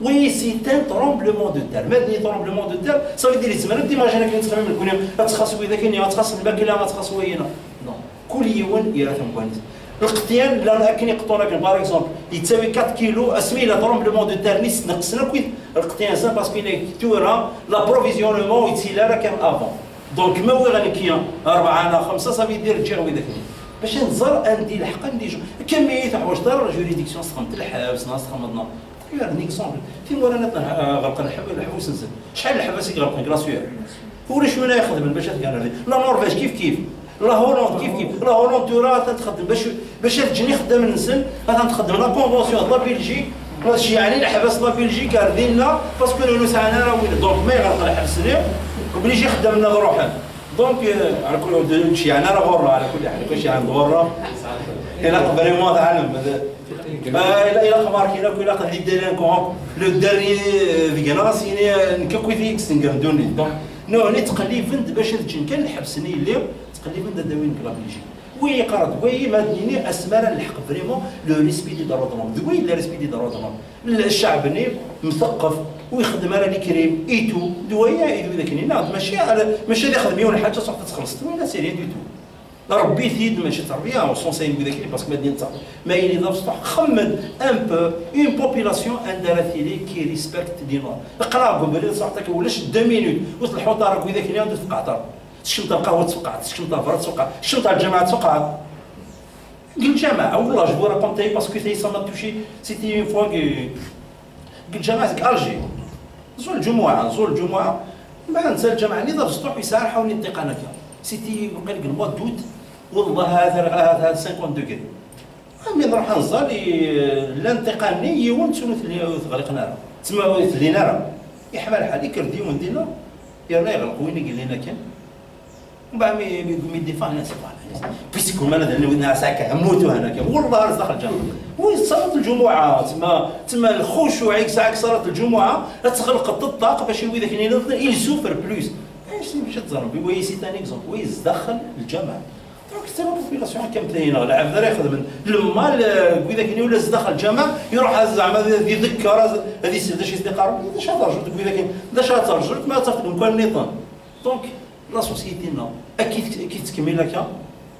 وي سي تان ترومبلمون دو تير مادني ترومبلمون دو تير صافي دير الزمان ديماجينا كاين تخمم نكون تخاص وذاك اللي تخاص الماكله ما تخاص وينا نو كل يوم يراثم كويس القطيان لا كاين يقطونا كان باغ اكزومبل يتساوي 4 كيلو اسمي لا ترومبلمون دو تير نيس نقصنا كويس القطيان سا باسكو تورا لا بروفيزيونمون يتسيلا راه كان افون دونك ما هو غير كيان 4 أنا 5 صافي يدير تجي غوي ذاك باش نزر اندي الحق ندي كميه تاع واش دار جوريديكسيون سخمت الحبس ناس سخمتنا غير نيكزومبل في مورانا غرق الحبس نزل شحال الحبس يغرق غراسيور هو شنو يخدم باش تقال لا نورفيج كيف لا هولندا كيف لا هولندا راه تخدم باش تجيني خدام نسن غنخدم لا كونفونسيون لا بلجيك هادشي يعني الحبس لا بلجيك ردينا باسكو لو ساعنا راه وين دونك ما يغرق الحبس ليه وبلجي خدام لنا روحنا دونك على كل شيء يعني راه غره على كل حال كل شيء عند غره الى فريمون تعلم الى خبار كاين الى قد يدير كون لو داري فيغانا سيني كوكويتي اكستنغ دوني دونك نو ني تقليفند باش تجي كان الحبسني اللي تقليفند داوين كلا بلجي وي قرض وي ما ديني اسماء الحق فريمون لو ريسبي دي دارودوم وي لا ريسبي دي دارودوم الشعب ني مثقف ويخدم على الكريم ايتو دوايا ايتو ذاك ناض ماشي اللي خدميون حاجه صح تخلص ولا سي ريان دو تو ربي ثيد ماشي تربيه او سونسين ذاك باسكو ما دين ما يلي ضاف صح خمد ان بو اون بوبولاسيون اندراتيلي كي ريسبكت دينا اقرا قبل صحتك ولاش 2 مينوت وصل الحوطه راك ذاك اليوم تفقع تشمت القهوه تفقع تشمت الفرد تفقع تشمت الجامعه تفقع قل الجامعه والله جو راكونتي باسكو تي سا ما توشي سيتي اون فوا قل الجامعه الجي زول الجمعه ما ننسى الجامعه اللي ضرب سطوح يسارحوا ونتقنا فيها سيتي قال لك الموا دوت والله هذا 50 دوغري ملي نروح نزال الانتقالني يون تسولت لي غلقنا تما ثلينا راه يحمل الحال يكردي وندينا يلا يغلق وين قال لنا كان ومن بعد ما يدفع الناس بيسكو ما ندير ساكا هموتوا هناك والله راه دخل الجامعه وي صلاه الجمعه تما الخشوع ساعه صلاه الجمعه تغلق الطاق باش يوي ذاك اللي سوفر بلوس ايش باش تزرب وي سي تان اكزومبل وي دخل الجامعه دونك حتى البوبيلاسيون كاملين ولا عبد الله يخدم لما كي ذاك ولا دخل الجامعه يروح زعما يذكر هذه سيده شي استقرار واش ترجع كي ذاك واش ترجع ما تخدم كان النظام دونك لا سوسيتي نا اكيد كي تكمل لك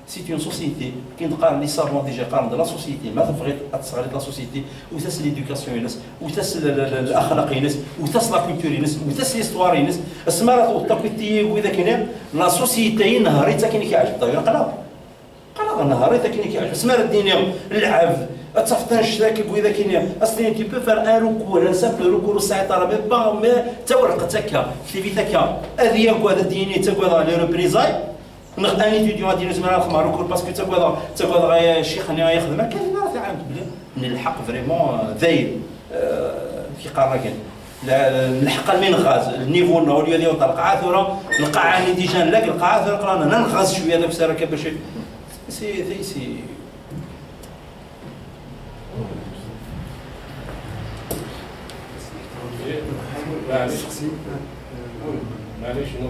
سي اون سوسيتي كي نقارن لي سافون ديجا قارن لا سوسيتي ما تبغي تصغر لا سوسيتي وتاس ليدوكاسيون ينس وتاس الاخلاق ينس وتاس لا كولتور ينس وتاس ليستوار ينس السمارات والتقويتي واذا كاين لا سوسيتي نهاريتا كاين كيعجب طيب قلق نهاريتا كاين كيعجب السمار الدينيه العبد تصفتنش ذاك واذا كاين اصلا تي بو فار ان روكور ان سامبل روكور ساعه راه ما تورقت هكا كليفيت هكا هذه هذا الديني تاكل لي ريبريزاي ان ايتيديون ديال زمان خمار ركور باسكو تاكل غير شيخ يخدم كاين راه عام من الحق فريمون ذايب في قراكن الحق من غاز النيفو الاولي ديال القاعه ثوره القاعه اللي ديجا لاك القاعه ثوره قرانا ننغاز شويه داك السركه باش سي une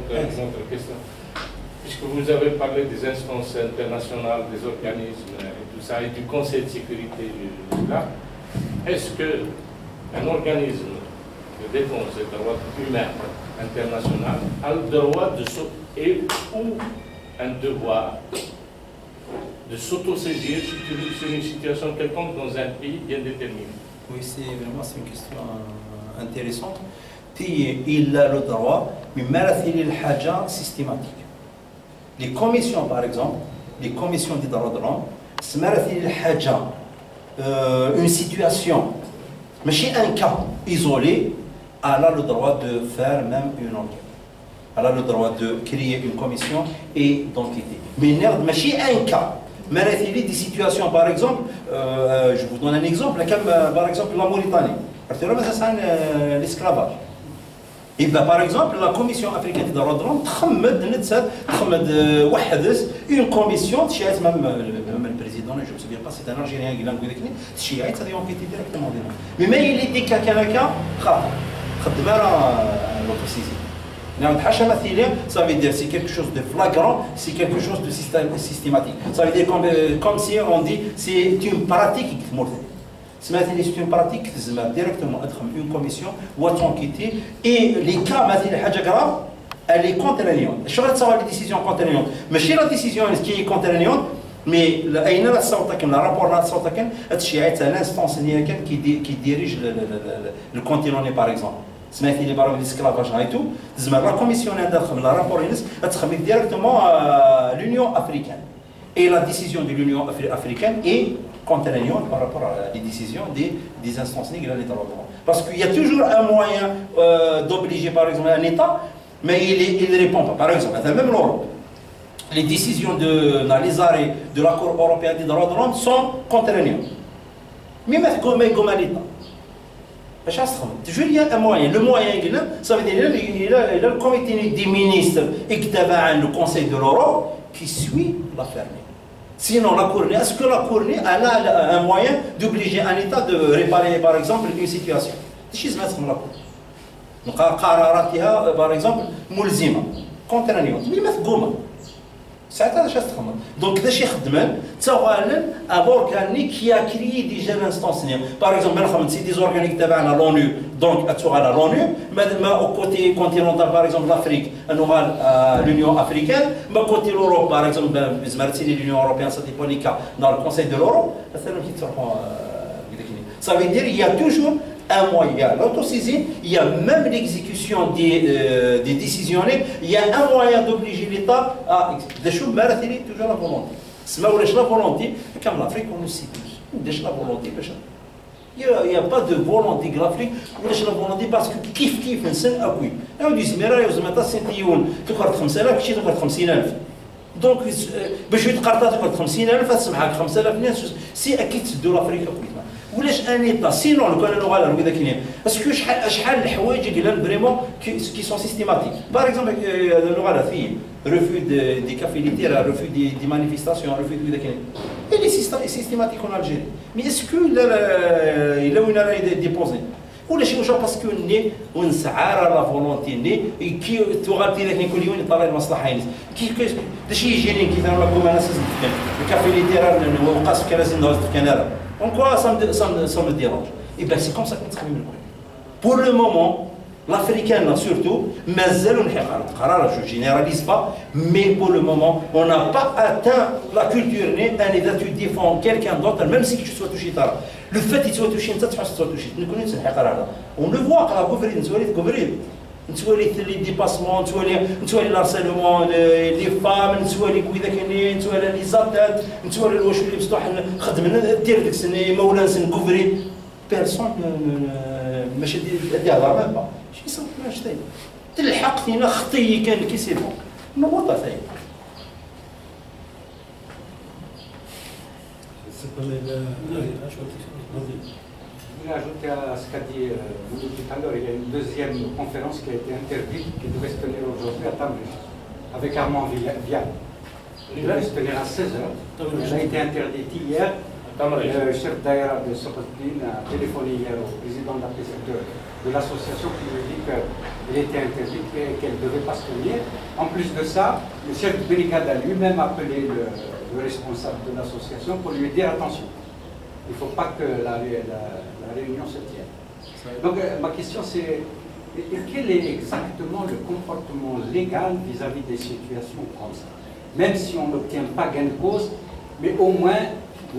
autre question. Puisque vous avez parlé des instances internationales, des organismes et tout ça, et du Conseil de sécurité du là, est-ce qu'un organisme de défense des droits humains international a le droit ou un devoir de s'autosaisir sur une situation quelconque dans un pays bien déterminé? Oui, c'est une question intéressante. Il a le droit, mais il a le haja systématique. Les commissions, par exemple, les commissions des droits de l'homme, il le haja, une situation, mais chez un cas isolé, elle a le droit de faire même une enquête. Elle a le droit de créer une commission et d'enquêter. Mais chez un cas, il y a des situations, par exemple, je vous donne un exemple, par exemple la Mauritanie. L'esclavage. Et bien, par exemple, la Commission africaine des droits de l'homme une commission, même le président, je ne me souviens pas, c'est un Algérien qui l'a dit, enquêté directement. Mais il est dit quelqu'un ça veut dire c'est quelque chose de flagrant, c'est quelque chose de systématique. Ça veut dire comme si on dit c'est une pratique qui c'est une pratique directement une commission ou enquêter et les cas grave elle est contraignante. Je vais savoir les décisions contraignantes. Mais chez la décision qui est contraignante, mais le rapport c'est l'instance qui dirige le continent par exemple. سمعتي لي برا l'esclavage et tout تزمر لا كوميسيون عندها تخمم لا رابور ينس تخمم ديريكتومون l'Union africaine et la décision de l'Union africaine est contraignante par rapport à les décisions des instances négales de droits de l'homme. Parce qu'il y a toujours un moyen d'obliger par exemple un État, mais il ne répond pas. Par exemple, même l'Europe, les décisions les arrêts de la Cour européenne des droits de l'homme sont contraignantes. Mais comme l'État. Toujours il y a un moyen. Le moyen, ça veut dire qu'il y a le comité des ministres et le Conseil de l'Europe qui suit l'affaire. Sinon, la Cour, est-ce que la Cour a un moyen d'obliger un État de réparer, par exemple, une situation? C'est ce que je veux dire. Donc, par exemple, ملزمة, contraignante, mais مفهومة. ساعتها اش تخمم دونك كذا شي خدمان تاوالن اورغانيك كي ا كريي ديجا لانستونس نيا باغ اكزومبل نخمم سي دي اورغانيك تبعنا لونو دونك اتوغا على لونو ما او كوتي كونتينونتال باغ اكزومبل لافريك انوغال لونيون افريكان ما كوتي لوروب باغ اكزومبل زمرتي لي لونيون اوروبيان سا ديبونيكا dans le conseil de l'Europe مثلا كي تروحوا ça veut dire il y a toujours un moyen. L'autosaisine, il y a même l'exécution des décisionnaires, il y a un moyen d'obliger l'État à exécuter. Toujours la volonté. Si on a la volonté, comme l'Afrique, on le sait tous. On a la volonté. Il n'y a pas de volonté de l'Afrique, on a la volonté parce que kif, c'est un appui. Et on dit, mais là, vous avez 50,000, tu as 50,000, tu as 50,000. Donc, je vais te dire que 50,000, tu as 50,000, si acquitte de l'Afrique, ولاش ان ايطا سينون لو كان لغه ولا كاين باسكو شحال الحوايج اللي فريمون كي سون سيستيماتيك باغ اكزومبل اللغه فيه refus des cas militaires, refus des manifestations, refus de كاين il est systématique en Algérie mais est-ce que il a une déposé ولا شي واش باسكو ني ونسعى لا فولونتي ني كي تغطي لك كل يوم يطلع المصلحه الناس كي داش يجيني كي ثاني لكم انا سيستم الكافي ليتيرال وقاس كراسي ندوز في كندا en quoi ça me dérange et bien c'est comme ça qu'on travaille pour le moment l'africaine surtout مازال نحقق القرار je généralise pas mais pour le moment on n'a pas atteint la culture ni ان tu défends quelqu'un d'autre même si tu sois touché tard le fait que tu sois touché انت تحس تسوى touché نكون نحقق هذا on le voit على كوفريد نسولي كوفريد نسولي لي ديباسمون نسولي لارسيلمون لي فام نسولي كويدا كاينين نسولي لي زاتات نسولي واش اللي بصح خدمنا دير ديك السنه مولا نكوفري بيرسون ماشي ديال لا ميم با شي صافي ماشي تاي تلحق فينا خطي كان كي سي بون نوضه تاي Je voulais ajouter à ce qu'a dit Moudou tout à l'heure, il y a une deuxième conférence qui a été interdite, qui devait se tenir aujourd'hui à Tabriz, avec Armand Vial. Elle devait se tenir à 16h. Elle a été interdite hier. Le chef d'aéra de Sokotine a téléphoné hier au président de la préfecture de l'association qui lui dit qu'elle était interdite et qu'elle ne devait pas se tenir. En plus de ça, le chef de brigade a lui-même appelé le responsable de l'association pour lui dire attention. Il ne faut pas que la réunion se tienne. Donc ma question c'est, quel est exactement le comportement légal vis-à-vis des situations comme ça? Même si on n'obtient pas gain de cause, mais au moins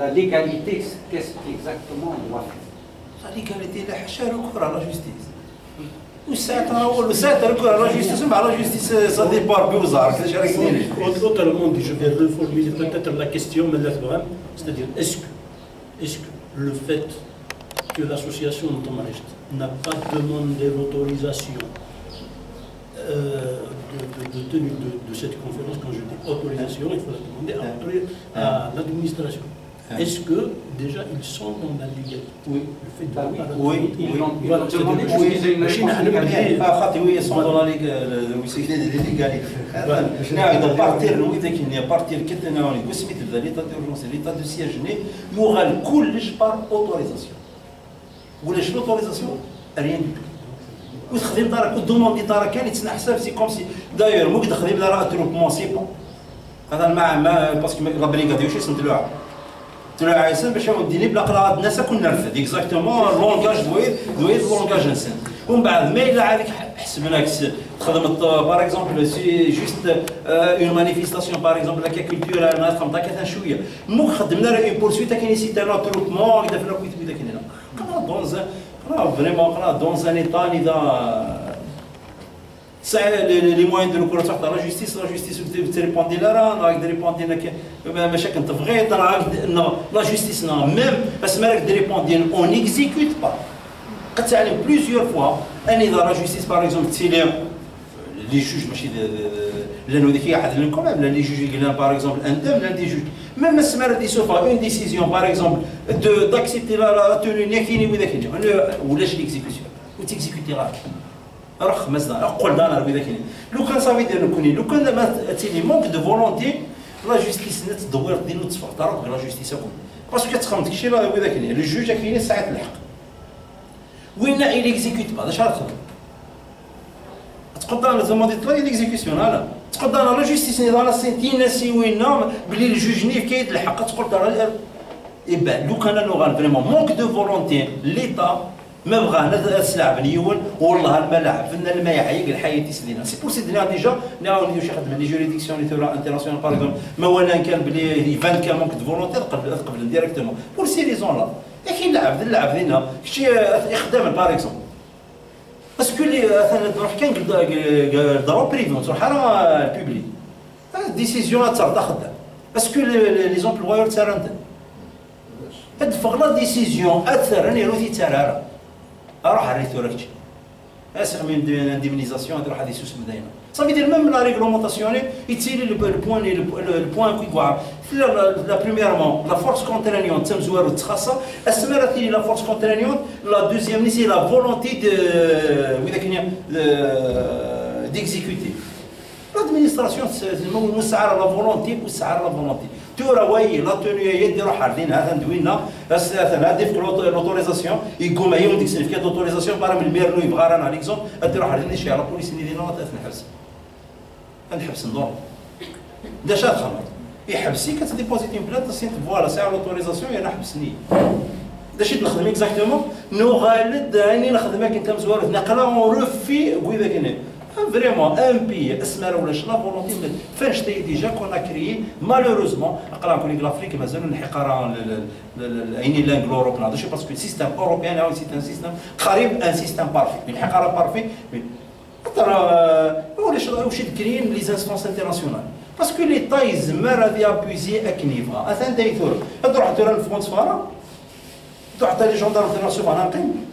la légalité, qu'est-ce qu'exactement on doit faire? La légalité, c'est le recours à la justice. وساعتها recours à la justice, mais la justice ça dépend de vous. Autrement dit, je vais reformuler peut-être la question, c'est-à-dire est-ce que le fait que l'association Tomarest n'a pas demandé l'autorisation de tenue de cette conférence, quand je dis autorisation, il faut la demander à l'administration. Est-ce que déjà ils sont dans la légalité? Oui. Le fait de oui. Voilà, ils sont dans la légalité. نعم بارتير نويدا كاين بارتير كتنا وسميت ليطا ديرجونس ليطا دو سياج ني يغال كلش بار اوتوريزاسيون ولا شنو اوتوريزاسيون ريان وتخدم دارك ودوموندي دارك كان يتسنى حساب سي كوم سي داير مو تخدم دارك تروبمون سي بون هذا مع باسكو لا بريغاد يوشي سنتلوها تلوها عيسان باش يديني بلا قراءه الناس كون نرفد اكزاكتومون لونغاج دويت لونغاج انسان ومن بعد ما الا عادك حسبناك تخدم باغ اكزومبل سي جوست اون مانيفيستاسيون باغ اكزومبل هكا كولتورال ما خدمتها كثر شويه مو خدمنا اون بورسويت كاين سي تاع تروبمون دافنا كويت بدا كاين هنا كنا دونز vraiment dans un état les moyens de recours à la justice répondent là la justice même on n'exécute pas plusieurs fois la justice par exemple les juges les juges par exemple l'un des juges même une décision par exemple d'accepter la tenue ou l'exécution ou t'exécuter رخ مثلا قول دانا ربي ذاك لو كان صافي دير نكوني لو كان ما تيني مونك دو فولونتي لا جوستيس نت تدور ديالو تصفق طرق لا جوستيس اكون باسكو كتخمم داكشي راه ربي ذاك لو جوج كاين ساعات الحق وين il exécute pas اش غتخدم تقدر زعما ديت لا ليكزيكسيون لا تقدر لا جوستيس نضال سنتين سي وين بلي الجوج نيف كايد الحق تقول راه ايبان لو كان نوغال فريمون مونك دو فولونتي ليتا ما بغانا السلعه بنيول والله الملاعب فينا الماء يعيق الحياه تسلينا سي بور سي دنا ديجا نعاود شي خدمه لي جوريديكسيون انترناسيونال باغ اكزومبل ما ولا كان بلي يبان كان مونك دو فولونتي قبل ديريكتومون بور سي ريزون لا كاين اللعب دينا شي يخدم باغ اكزومبل باسكو لي مثلا تروح كان ضرب بريفون تروح راه البوبليك ديسيزيون تاع خدام باسكو لي زومبلويور تاع هاد فغلا ديسيزيون اثر راني روتي تاع اروح عريتو راكتي اسيغ من انديمينيزاسيون تروح هذه سوس مدينه صافي دير ميم لا ريغلومونطاسيون يتسيلي البوان كيكوار لا بريميرمون لا فورس كونترانيون تم زوار وتخاصه اسمرتي لا فورس كونترانيون لا دوزيام سي لا فولونتي دو وذاك ديكزيكوتي لادمينستراسيون مسعر لا فولونتي وسعر لا فولونتي تورا واي لا توني يدي روح عارضين هذا ندوينا مثلا هادي في لوتوريزاسيون يقوم هي ديك السيرفيكات دوتوريزاسيون بارا من الميرنو يبغى رانا ليكزوم ادي روح عارضين شي على بوليس اللي دينا نحبس نحبس النور دا شاد خمر يحبسي كتديبوزيتي بلاد سينت فوالا ساعه لوتوريزاسيون يا نحبسني دا شي نخدم اكزاكتومون نو غالد اني نخدمك انت مزوار نقلا اون روفي وي ذاك هنا فريمون ان بي اسمر ولا لا فولونتي فاش تاي ديجا كون كريي مالوروزمون اقرا نقول لك لافريك مازالوا الحقاره عيني لانجل اوروب نهضر شي باسكو سيستم اوروبيان هو سيستم قريب ان سيستم بارفي الحقاره بارفي ولاش واش كريين لي زانستونس انترناسيونال باسكو لي تايز مار هذه ابوزي اكنيفا اثان دايثور تروح ترى الفرونس فارا تروح حتى لي جوندارم انترناسيونال نقيم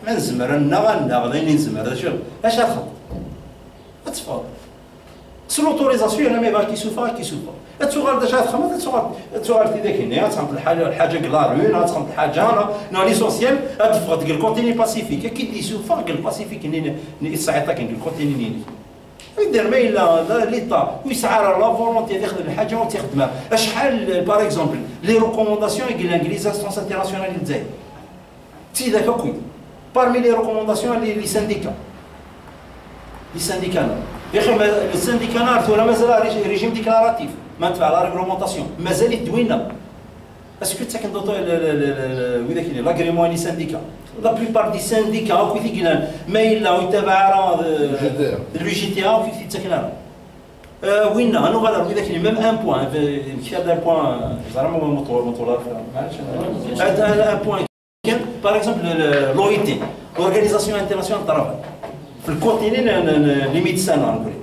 حنا نزمر انا غادي نزمر شوف اش اخذ تفضل سلوتوريزاسيون انا ما يبغى كيسوفا تسوغال داش خمس تسوغال تي داك هنا تخمط الحاجه كلارون تخمط الحاجه انا ليسونسيال تفقد ديال الكونتيني باسيفيك كي ديسوفا ديال الباسيفيك ني صعيطه كاين الكونتيني نيني يدير ما الا ليطا ويسعى لا فولونتي يخدم الحاجه وتخدمها شحال باغ اكزومبل لي ريكومونداسيون يقول لك لي انستونس انترناسيونال الجزائر تي داك كوي بارمي لي ريكومونداسيون لي سانديكا لي سانديكانا يا اخي السانديكانا ولا مازال ريجيم ديكلاراتيف ما تبع لا ريغلومونطاسيون مازال يدوينا باسكو تسكن دوطو وذاك لاغريمون لي سانديكا لا بليبار دي سانديكا هاكو تيقلان ما الا ويتابع راه لو جي تي ا في تسكنان وين انا غادر وذاك ميم ان بوان كي هذا بوان زعما مطول معليش هذا ان بوان كان باغ اكزومبل لو اي تي اورغانيزاسيون انترناسيونال طرافاي في الكونتيني لي ميدسان نقول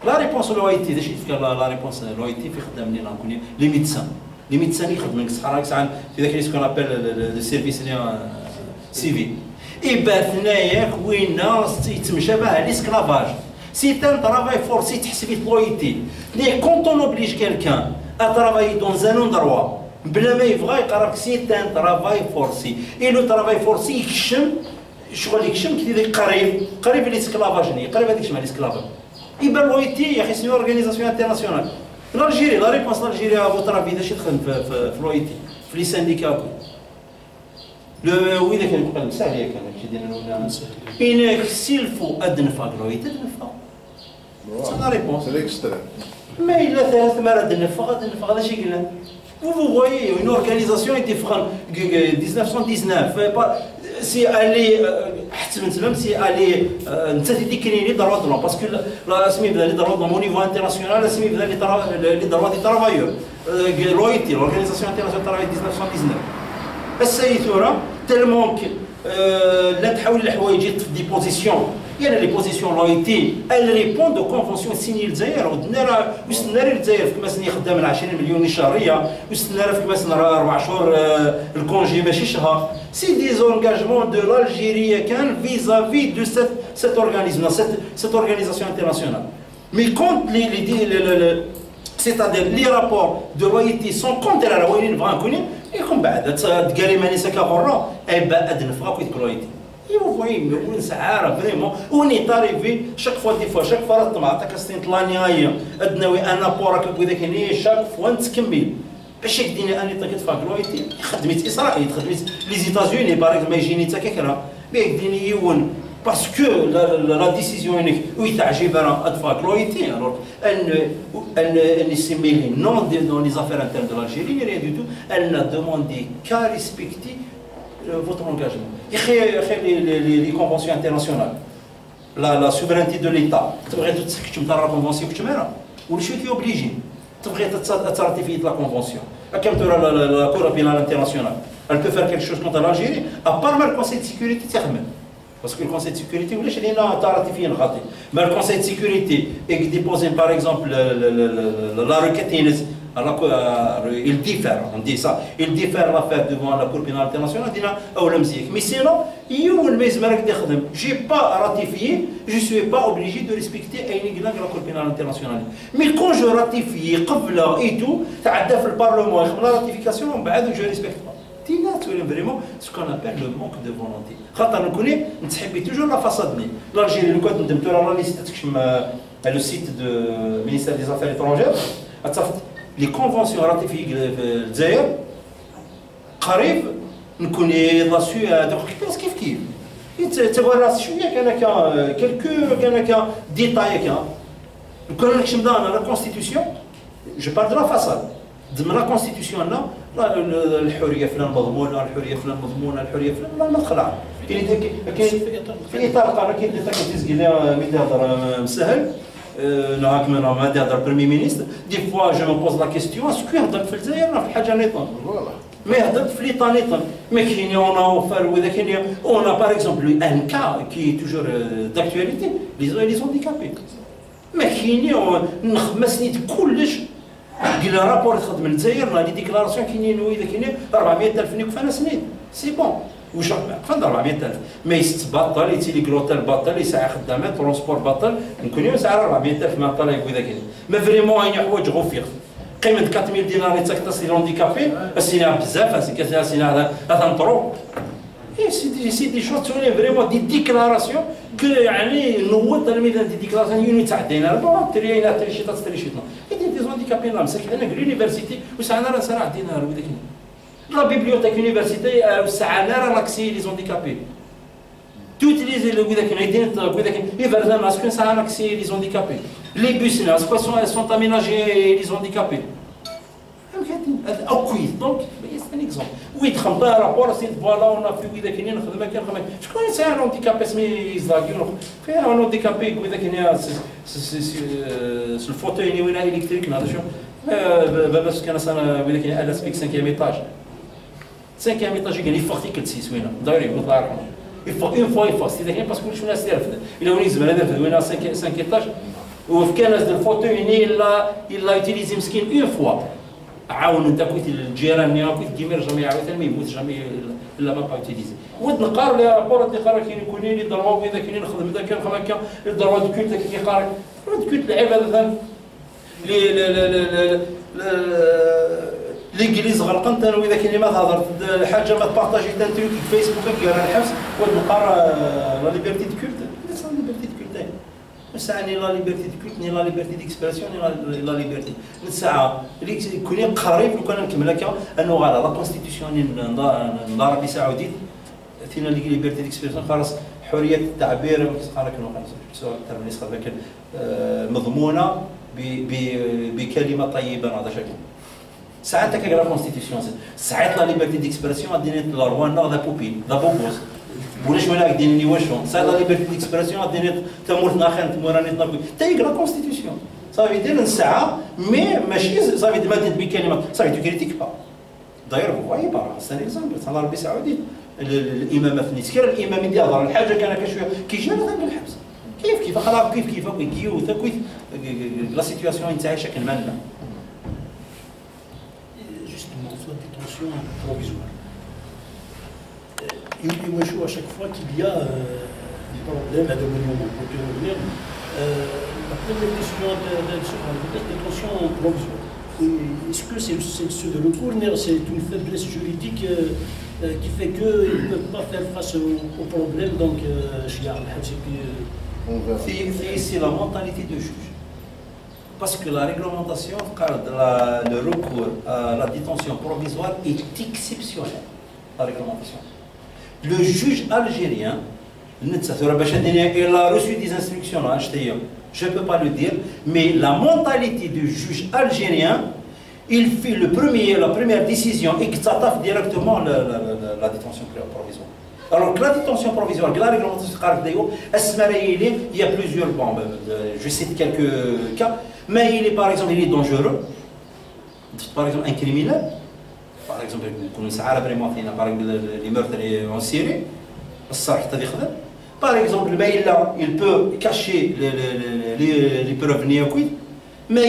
لا ريبونس لو اي تي داش يفكر لا ريبونس لو اي تي في خدامني نقول لي ميدسان يخدموا صحراء ساعات في ذاك اللي سكون ابل لو سيرفيس سيفيل يبات هنايا وين يتمشى بها ليسكلافاج سي ان ترافاي فورسي تحسبي لو اي تي لي كونت اون اوبليج كيلكان ا ترافاي دون ان اندروا بلا ما يبغى يقرا سي ان ترافاي فورسي اي لو ترافاي فورسي يكشم شغل يكشم كي قريب ليسكلافاج قريب هذيك شمال ليسكلافاج يبان لو اي تي يا اخي سي اورغانيزاسيون انترناسيونال الجيري لا ريبونس الجيري فوتر افي داش يدخل في لو اي تي في لي سانديكا لو وين كان يقول ساهل كان شي ديال انك سيلفو ادنفا لو اي تي ادنفا سي لا ريبونس ليكستريم ما الا ثلاث مرات ادنفا هذا شي قلنا vous voyez une organisation était en 1919 سي الي حتى من تمام سي الي انت تيكري لي دروا دو باسكو لا سمي بدا لي دروا دو نيفو انترناسيونال سمي بدا لي دروا دي ترافايور لويتي لورغانيزاسيون انترناسيونال ترافاي 1919 السيد ثورة تلمون لا تحاول الحوايج دي بوزيسيون يعني لي بوزيسيون لايتي ال ريبوند او كونفونسيون سيني الجزائر ودنا وستنا الجزائر في مثلا خدام من 20 مليون شهريه وستنا في مثلا 4 شهور الكونجي ماشي شهر سي دي زونغاجمون دو l'Algérie كان فيزافي دو سيت اورغانيزم سيت اورغانيزاسيون انترناسيونال مي كونت لي c'est-à-dire les rapports de loyauté sont contre la loyauté francophone et comme بعد تقالي ماني ساكا برا اي بعد نفرق كيت loyauté et vous voyez mais on s'arrête vraiment on est arrivé chaque fois chaque fois طمعتك سنت لا نهايه ادناوي انا بورك بذاك هنا chaque fois نتكمل باش يديني اني طاكت فاك loyauté خدمت اسرائيل خدمت لي زيتازوني باغ ما يجيني حتى كيكرا بيديني يون parce que la décision où il t'agit à loyauté alors elle ne s'est mêlée non dans les affaires internes de l'Algérie rien du tout elle n'a demandé qu'à respecter votre engagement les conventions internationales la souveraineté de l'État تبغي تسكت من la convention que tu mets ou je suis obligé تبغي ratifier la convention comme tu la Cour pénale internationale elle peut faire quelque chose contre l'Algérie à part le Conseil de sécurité parce que le Conseil de sécurité, vous voulez, il a ratifié le raté. Mais le Conseil de sécurité, et qui dépose par exemple la requête, il diffère, on dit ça, il diffère l'affaire devant la Cour pénale internationale, il dit mais sinon, je n'ai pas ratifié, je ne suis pas obligé de respecter la Cour pénale internationale. Mais quand je ratifie, et tout, le Parlement, la ratification, je ne respecte pas. Vraiment ce qu'on appelle le manque de volonté. Quand on connaît, on s'habille toujours la façade. L'Algérie, le code de le site du ministère des Affaires étrangères, les conventions ratifiées de Zaire, قريب نكون راسو هذوك كيف كيف تبغى راس شويه كان ديتاي كان نكشم دانا لا كونستيتيوشن جو بار دو لا فاساد ضمن لا كونستيتيوشن الحريه فلان مضمونه الحريه فلان مضمونه الحريه فلان ما تخلع كاين في اطار قانون كاين اللي تيزكي ميدي هضر مسهل نهاك من ما يهضر بريمي مينيستر دي فوا جو مو بوز لا كيستيون اسكو يهضر في الجزائر في الحاجه نيطون ما يهضر في ليطا نيطون ما كاين اون اوفر وذا كاين اون باغ اكزومبل ان كا كي توجور داكتواليتي لي زونديكابي ما كاين نخمس نيت كلش قلنا رابور تخدم الجزائر لا لي ديكلاراسيون كاينين اذا كاينين 400,000 نيكفانا سنين سي بون واش فين 400,000 ما يستبطل يتيلي كروتال بطل يسعى خدامات ترونسبور بطل نكون يوم سعر 400,000 ما طالع اذا كاين ما فريمون اي حوايج غوفيغ قيمه 4,000 دينار تاكتاس لي هانديكابي السينا بزاف السينا هذا نطرو اي سي دي شوز تولي فريمون دي ديكلاراسيون كو يعني نوض الميدان دي ديكلاراسيون يوني تاع دينار بون ترينا تري شيطات تري شيطنا دي زونديكابي لا مسك انا لونيفرسيتي وسعنا راه سرع دينار وذاك لا بيبليوتيك يونيفرسيتي وسعنا راه لاكسي لي زونديكابي توتيليزي وذاك يدين وذاك يفرزان اسكو سعنا لاكسي لي زونديكابي لي بوس لا سون اميناجي لي زونديكابي او كويس دونك سي ان اكزومبل وي تخمط رابور سي فوالا اون في وذاك كاين نخدم كنخدم شكون ساعه هانديكابي سمي يزاكيون فيها هانديكابي وذاك كاين الفوتوي وين الكتريك هذا شو بس كان انا وذاك كاين على سبيك 5 ايطاج 5 ايطاج كاين يفورتيكل 6 وين دايرين الله يرحمه يفو اون فوا يفاس اذا كاين باسكو شنو الناس تعرف الا ولي زعما هذا في وين 5 ايطاج وفي كان الفوتوي الا يوتيليزي مسكين اون فوا عاون انت كنت الجيران يا كنت كيما جامي يعاود ما يموت جامي الا ما با يوتيليزي ونقار لي رابور اللي قرا كاين يكون لي ضروا اذا كاين نخدم اذا كان هكا الضروا دو كنت كي قارك كنت لعب هذا الانجليز غرقنت انا واذا كاين ما تهضر حاجه ما تبارطاجي انت في فيسبوك كيرا الحبس ونقار لا ليبرتي دو كولت لا ليبرتي دو كولت نسعى ني لا ليبرتي دو كولت ني لا ليبرتي ديكسبرسيون ني لا ليبرتي نسعى اللي كوني قريب لو كان نكمل هكا انه غالا لا كونستيتيسيون العربي السعودي فينا لي ليبرتي ديكسبرسيون خلاص حريه التعبير كيسقى كانوا سؤال تاع الناس لكن مضمونه بكلمه طيبه هذا شكل ساعات كيقرا كونستيتيسيون ساعات لا ليبرتي ديكسبرسيون ديني لا روانا لا بوبين لا بوبوس ولاش ولا ديني واشون ساعات لا ليبرتي ديكسبرسيون ديني تمورنا خان تموراني نطبق تا يقرا كونستيتيسيون صافي دير نسعى مي ماشي صافي ما بكلمه صافي تو كريتيك با داير هو يبرا سان اكزامبل تاع العربي السعودي الامامه في نيسكر الامام يدي هضر الحاجه كان شويه كيجي هذا الحبس كيف خلاص كيف كيو كيف لا سيتواسيون نتاعي شكل ما لا justement soit détention provisoire il joue à chaque fois qu'il y a un problème à devenir la première question de détention provisoire est-ce que c'est de recours c'est une faiblesse juridique qui fait qu'ils ne peuvent pas faire face au problème donc c'est la mentalité de juge. Parce que la réglementation, le recours à la détention provisoire est exceptionnel. La réglementation. Le juge algérien, il a reçu des instructions, je ne peux pas le dire, mais la mentalité du juge algérien, il fait la première décision et il s'attaque directement la détention provisoire. Alors que la détention provisoire, la réglementation, il y a plusieurs, je cite quelques cas, mais il est par exemple il est dangereux, par exemple un criminel, par exemple les meurtres en Syrie, par exemple il peut cacher les preuves néoquides. Mais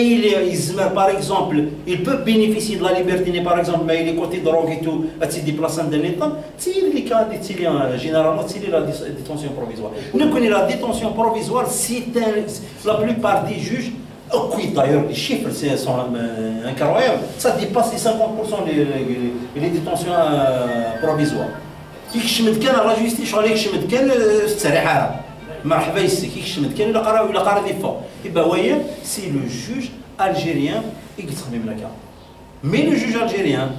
par exemple, il peut bénéficier de la liberté, par exemple, mais il est côté drogue et tout, il déplace dans l'État, c'est les cas généralement, c'est la détention provisoire. Nous connaissons la détention provisoire, la plupart des juges, d'ailleurs, les chiffres sont incroyables, ça dépasse les 50% les détentions provisoires. La justice, c'est le juge algérien qui mais le juge algérien,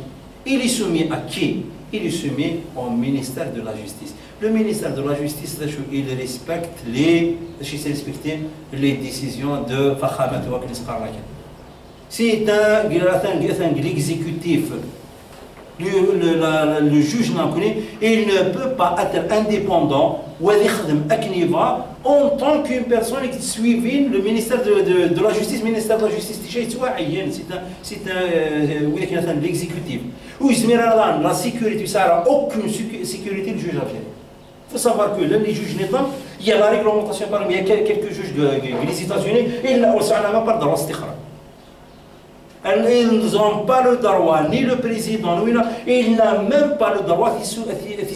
il est soumis à qui? Il est soumis au ministère de la Justice. Le ministère de la Justice, il respecte les décisions de Fakhamat Wakil Sqarrak. C'est l'exécutif. Le juge il ne peut pas être indépendant en tant qu'une personne qui suit le ministère de la Justice. Le ministère de la Justice, c'est l'exécutif. La sécurité, ça n'a aucune sécurité du juge algérien. Il faut savoir que les juges n'étant, il y a la réglementation parmi il y a quelques juges des États-Unis, et là, on n'a pas le droit de ils n'ont pas le droit, ni le président, il n'a même pas le droit de se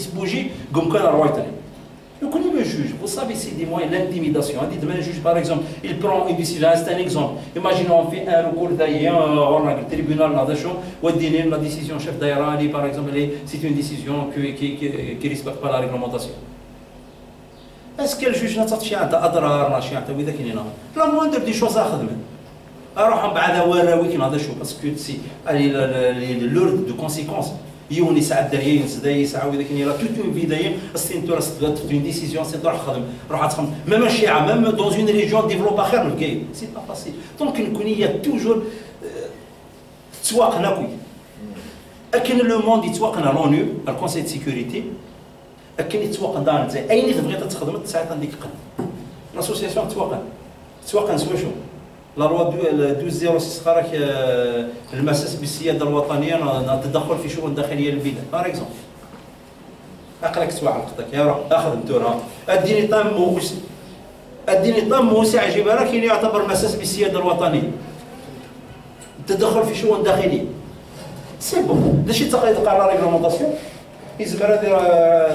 bouger comme un roi italien. Vous connaissez le juge, vous savez, c'est des moyens d'intimidation. Demain, le juge, par exemple, il prend une décision, c'est un exemple. Imaginons, on fait un recours d'ailleurs, on a le tribunal, la décision chef d'ailleurs, par exemple, c'est une décision qui ne respecte pas la réglementation. Est-ce que le juge n'a pas de la moindre des choses à faire? اروح بعد وراويك هذا شو باسكو سي لورد دو كونسيكونس يوني ساعات دريا ينسداي ساعه وذاك راه توت اون فيداي السينتور راس اون ديسيزيون سي تروح تخدم روح تخدم ميم الشيعه ميم دون اون ريجيون ديفلوبا خير من الكاين سي با فاسيل دونك نكون هي توجور تسواقنا كوي اكن لو موند يتسواقنا لونيو الكونساي دو سيكوريتي اكن يتسواق دار زي اين بغيت تخدم ساعات عندك قن لاسوسياسيون تسواق نسوا شو لا لوا 1206 قالك المساس بالسياده الوطنيه التدخل في شؤون داخليه للبلاد باغ اكزومبل اقراك سواع عقدك يا روح اخذ انتورا اديني طام موسع جيبها لك يعتبر مساس بالسياده الوطنيه التدخل في شؤون داخليه سي بون داكشي تقريبا قرار ريغلومونطاسيون يزمر هذه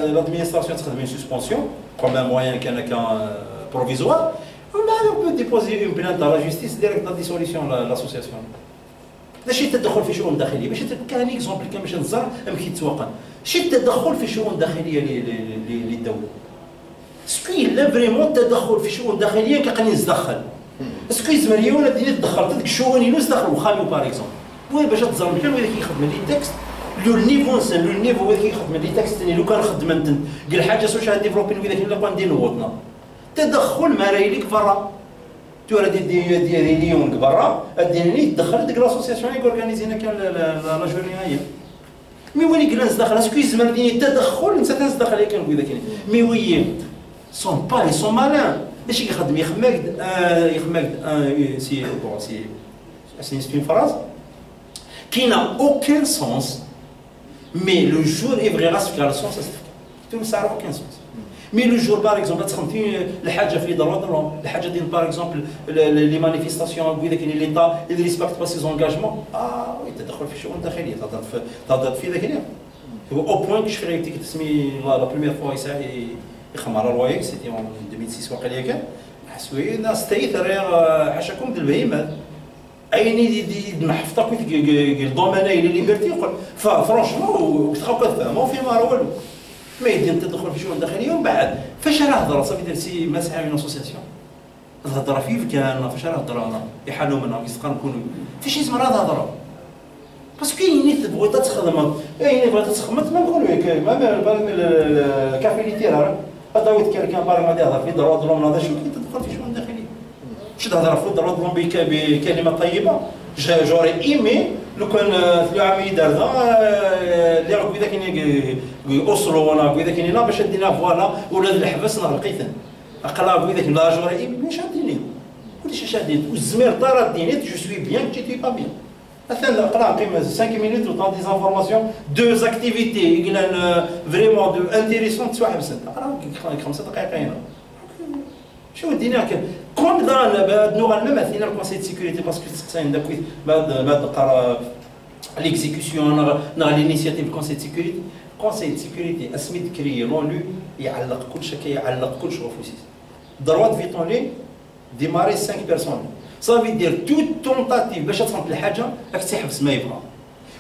لادمينستراسيون تخدم اون سسبونسيون كوم ان موان كان بروفيزوار. On peut déposer une plainte à la justice direct dans la dissolution de l'association. ماشي التدخل في شؤون داخليه باش كان اكزومبل كان باش نزرع امكي تسوقا شي التدخل في شؤون داخليه للدوله سكي لا فريمون التدخل في شؤون داخليه كيقني نتدخل سكي زمريه ولا ديني تدخلت ديك الشؤون ينوز دخل وخامي باغ اكزومبل وي باش تزرب كان ولا كيخدم لي تكست لو نيفو ولا كيخدم لي تكست لو كان خدمت قال حاجه سوش ديفلوبين ولا كاين لا ندير نوضنا تدخل ما راهي لك برا تورا دي ريليون برا اديني تدخل ديك لاسوسياسيون اللي اورغانيزينا كان لا جورني هي مي وين كلاس داخل اسكو يزمر ديني تدخل انت تدخل كان نقول لك مي وي سون با لي سون مالان ماشي كيخدم يخمك سي بون سي une phrase qui n'a aucun sens mais le jour il verra ce qu'il a le sens تقول سعر aucun sens. Mais le jour par exemple تخمتي الحاجه في droit de l'homme الحاجه ديال par exemple les manifestations وإذا كاين l'État il respecte pas ses engagements oui تدخل في شؤون داخليه تهضر في ذاك اليوم au point que je ferai que تسمي la première fois يخمم على الوايك c'était en 2006 واقيلا كان حسوي الناس تايثر حاشاكم د البهيمات اين محفظه كيف الضمانه الى ليبرتي فرانشمون وتخاو كتفهموا فيما راه والو ما يدي انت تدخل في شؤون داخليه ومن بعد فاش راه هضره صافي درتي مسحه اون اسوسياسيون الهضره فيه كان فاش راه هضره يحالوا منها كيسقى نكونوا فاش يسمى راه هضره باسكو كاين تبغي تخدم كاين بغات تخدم ما نقولوا هيك ما كافي لي تيرا هذا كان باغي غادي يهضر في دروا دروم هذا شو كي تدخل في شؤون داخليه واش تهضر في دروا دروم بكلمه طيبه جوري ايمي لو كان في العام دارها اللي راك اذا كاين اوسلو ولا اذا كاين باش دينا فوالا ولا الحبس نهار القيثم اقرا اذا كاين لا جوري ايمي واش غاديني كلشي اش غادي والزمير طار دينيت جو سوي بيان تي با بيان مثلا اقرا قيمه 5 minutes وطون دي انفورماسيون دوز اكتيفيتي يقولن فريمون دو انتريسون تسوا حبسن اقرا 5 دقائق هنا شو دينا كون دار نوغا ما مثلا الكونسيل دو سيكوريتي باسكو تسقسين داك بعد قرا ليكزيكسيون نا لينيسياتيف الكونسيل دو سيكوريتي الكونسيل دو سيكوريتي اسميت كري لونو يعلق كل شيء يعلق كل شيء في دروات فيتونلي ديماري 5 بيرسون صافي دير تو تونتاتيف باش تصنت الحاجه راك تحبس ما يبغى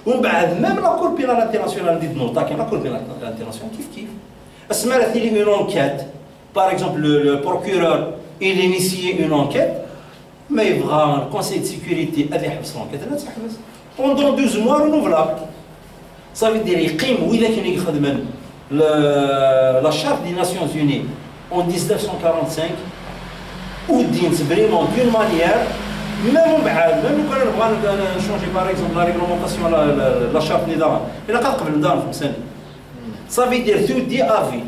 ومن بعد ميم لا كور بينال انترناسيونال دي نوطا كاين لا كور بينال انترناسيونال كيف اسمها راه تيلي اون انكيت باغ اكزومبل لو بروكورور il initie une enquête ما يبغى الكونسيل دو سيكوريتي هذا يحبس لونكيت لا تحبس بوندون 12 موا رونوفلابل صافي دير يقيم وإذا كان يخدم لا شارت دي ناسيونز يوني اون 1945 ودين فريمون دون مانيير ميم من بعد ميم لو كان نبغى نشونجي باغ اكزومبل لا ريغلومونطاسيون لا شارت نظام الا قد قبل ندار 5 سنين صافي دير تو دي افي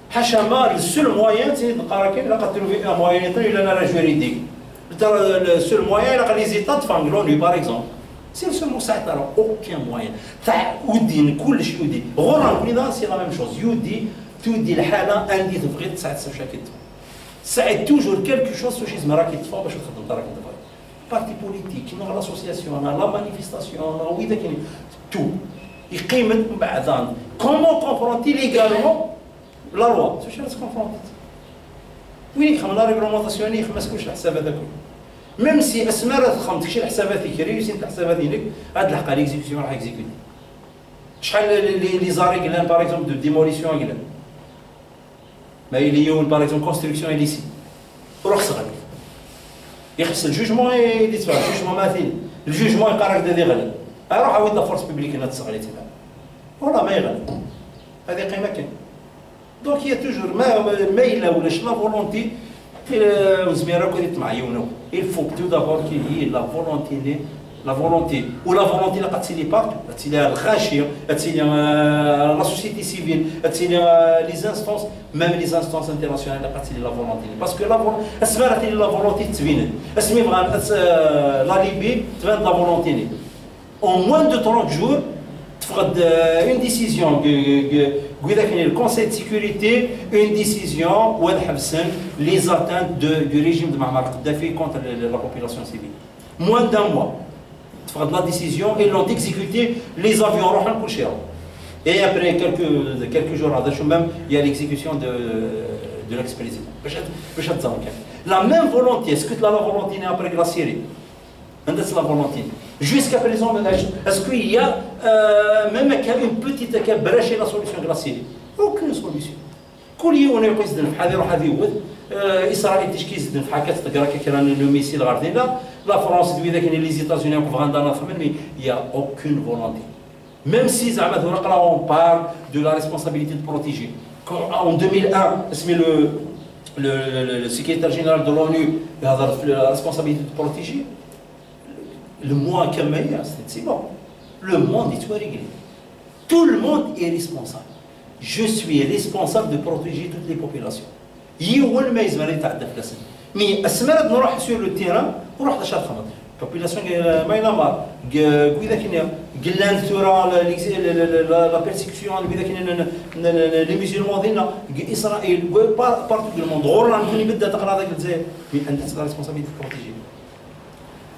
حاشا ما السول موان تنقرا كاين الا قد تروفي ان موان الا انا جوريديك السول موان الا قال لي زيتا تفانغلوني باغ اكزومبل سي لو سول مساعد راه اوكان موان تاع ودين كلشي يودي غوران كل سي لا ميم شوز يودي تودي الحاله عندي تبغي تساعد شاكيت ساعد توجور كيلكو شوز واش يزم راك يتفا باش تخدم راك تفا بارتي بوليتيك لا لاسوسياسيون لا مانيفيستاسيون وإذا كاين تو يقيم من بعد كومون كومبرونتي ليغالمون لا لوا واش راك كونفرونتي وين يخدم لا ريغلومونطاسيون يخدم مسكوش الحساب هذاك ميم سي اسماء راه تخمت شي الحسابات كريوسين الحسابات ديالك هاد الحق ليكزيكسيون راح اكزيكوتي شحال لي زاري قلنا باغ اكزومبل دو ديموليسيون قلنا ما يليون باغ اكزومبل كونستركسيون إليسي رخص غادي يخص الجوجمون يدفع الجوجمون مثيل الجوجمون يقرر دادي غلب روح عاود لا فورس بوبليك هنا تصغري تما ولا ما يغلب هذه قيمه كاين دونك هي توجور ما الا ولاش لا فولونتي وزميرا كون يتمعيونو il faut tout d'abord qu'il y ait la volonté ou la volonté اللي قد تسيلي بارتو تسيلي الغاشيه تسيلي لا سوسيتي سيفيل تسيلي لي انستونس ميم لي انستونس انترناسيونال اللي قد تسيلي لا فولونتي باسكو لا اسمها راه لا فولونتي تبين اسمي بغا لا ليبي تبان لا فولونتي اون موان دو 30 جور تفقد اون ديسيزيون قلنا كاين الكونسيل دو سيكوريتي اون ديسيزيون وهذا حبسن لي زاتانت دو ريجيم دو معمر القذافي كونتر لا بوبيلاسيون سيفيل موان دان موا تفقد لا ديسيزيون اي لون اكزيكوتي لي زافيون روحهم كلشي راهو اي ابري كالكو جور هذا شو ميم يا ليكزيكسيون دو لاكس بريزيدون باش تظهر كان لا ميم فولونتي اسكو لا فولونتي ني ابري لا سيري عندها لا فولونتي jusqu'à présent est-ce qu'il y a même une petite براشي لا سوليسيون لا سيري aucune solution كل يوم يبقى يزيد في هذه يروح هذه يود اسرائيل تشكي يزيد في حكايه تقرا كيران لو ميسيل غاردين لا فرنسا دوي ذاك لي زيتازوني وقف عندنا ثمن مي يا aucune volonté même si زعما هنا قراو on parle de la responsabilité de protéger en 2001 اسمي le secrétaire général de l'ONU يهضر في la responsabilité de protéger le mois كما c'est bon le monde est tout réglé tout le monde est responsable je suis responsable de protéger toutes les populations يول ما يزمر يتعدى في السنه مي اسمرت نروح سور لو تيران ونروح نشاط خمط population ماينامار وإذا كنا قلنا ثورة لا بيرسيكسيون وإذا كنا لي ميسيلمون ديالنا إسرائيل بارتو دو الموند غورنا نكون بدأ تقرا هذاك الجزائر مي عندها تقرا ريسبونسابيلتي بروتيجي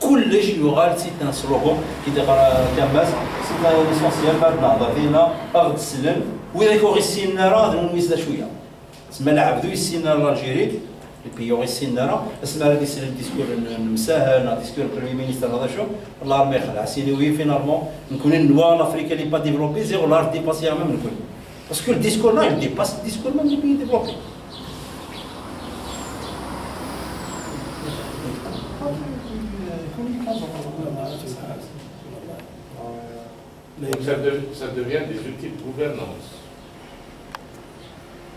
كلش يغال سيت نصروهم كي تقرا كاماس سيت ليسونسيال بعد نهضر ديالنا اغد السلم وإذا كو غيسينا راه نميز شويه تسمى العبدو يسينا الجيري البيو غيسينا راه اسمها هذا الديسكور المساهل ديسكور البريمير مينيستر هذا شو الله ما يخلع سيني فينالمون نكون النوا لافريكا اللي با ديفلوبي زيرو لار ديباسي ميم نكون باسكو الديسكور لا ديباس الديسكور ميم اللي بي ديفلوبي Ça devient des outils de gouvernance.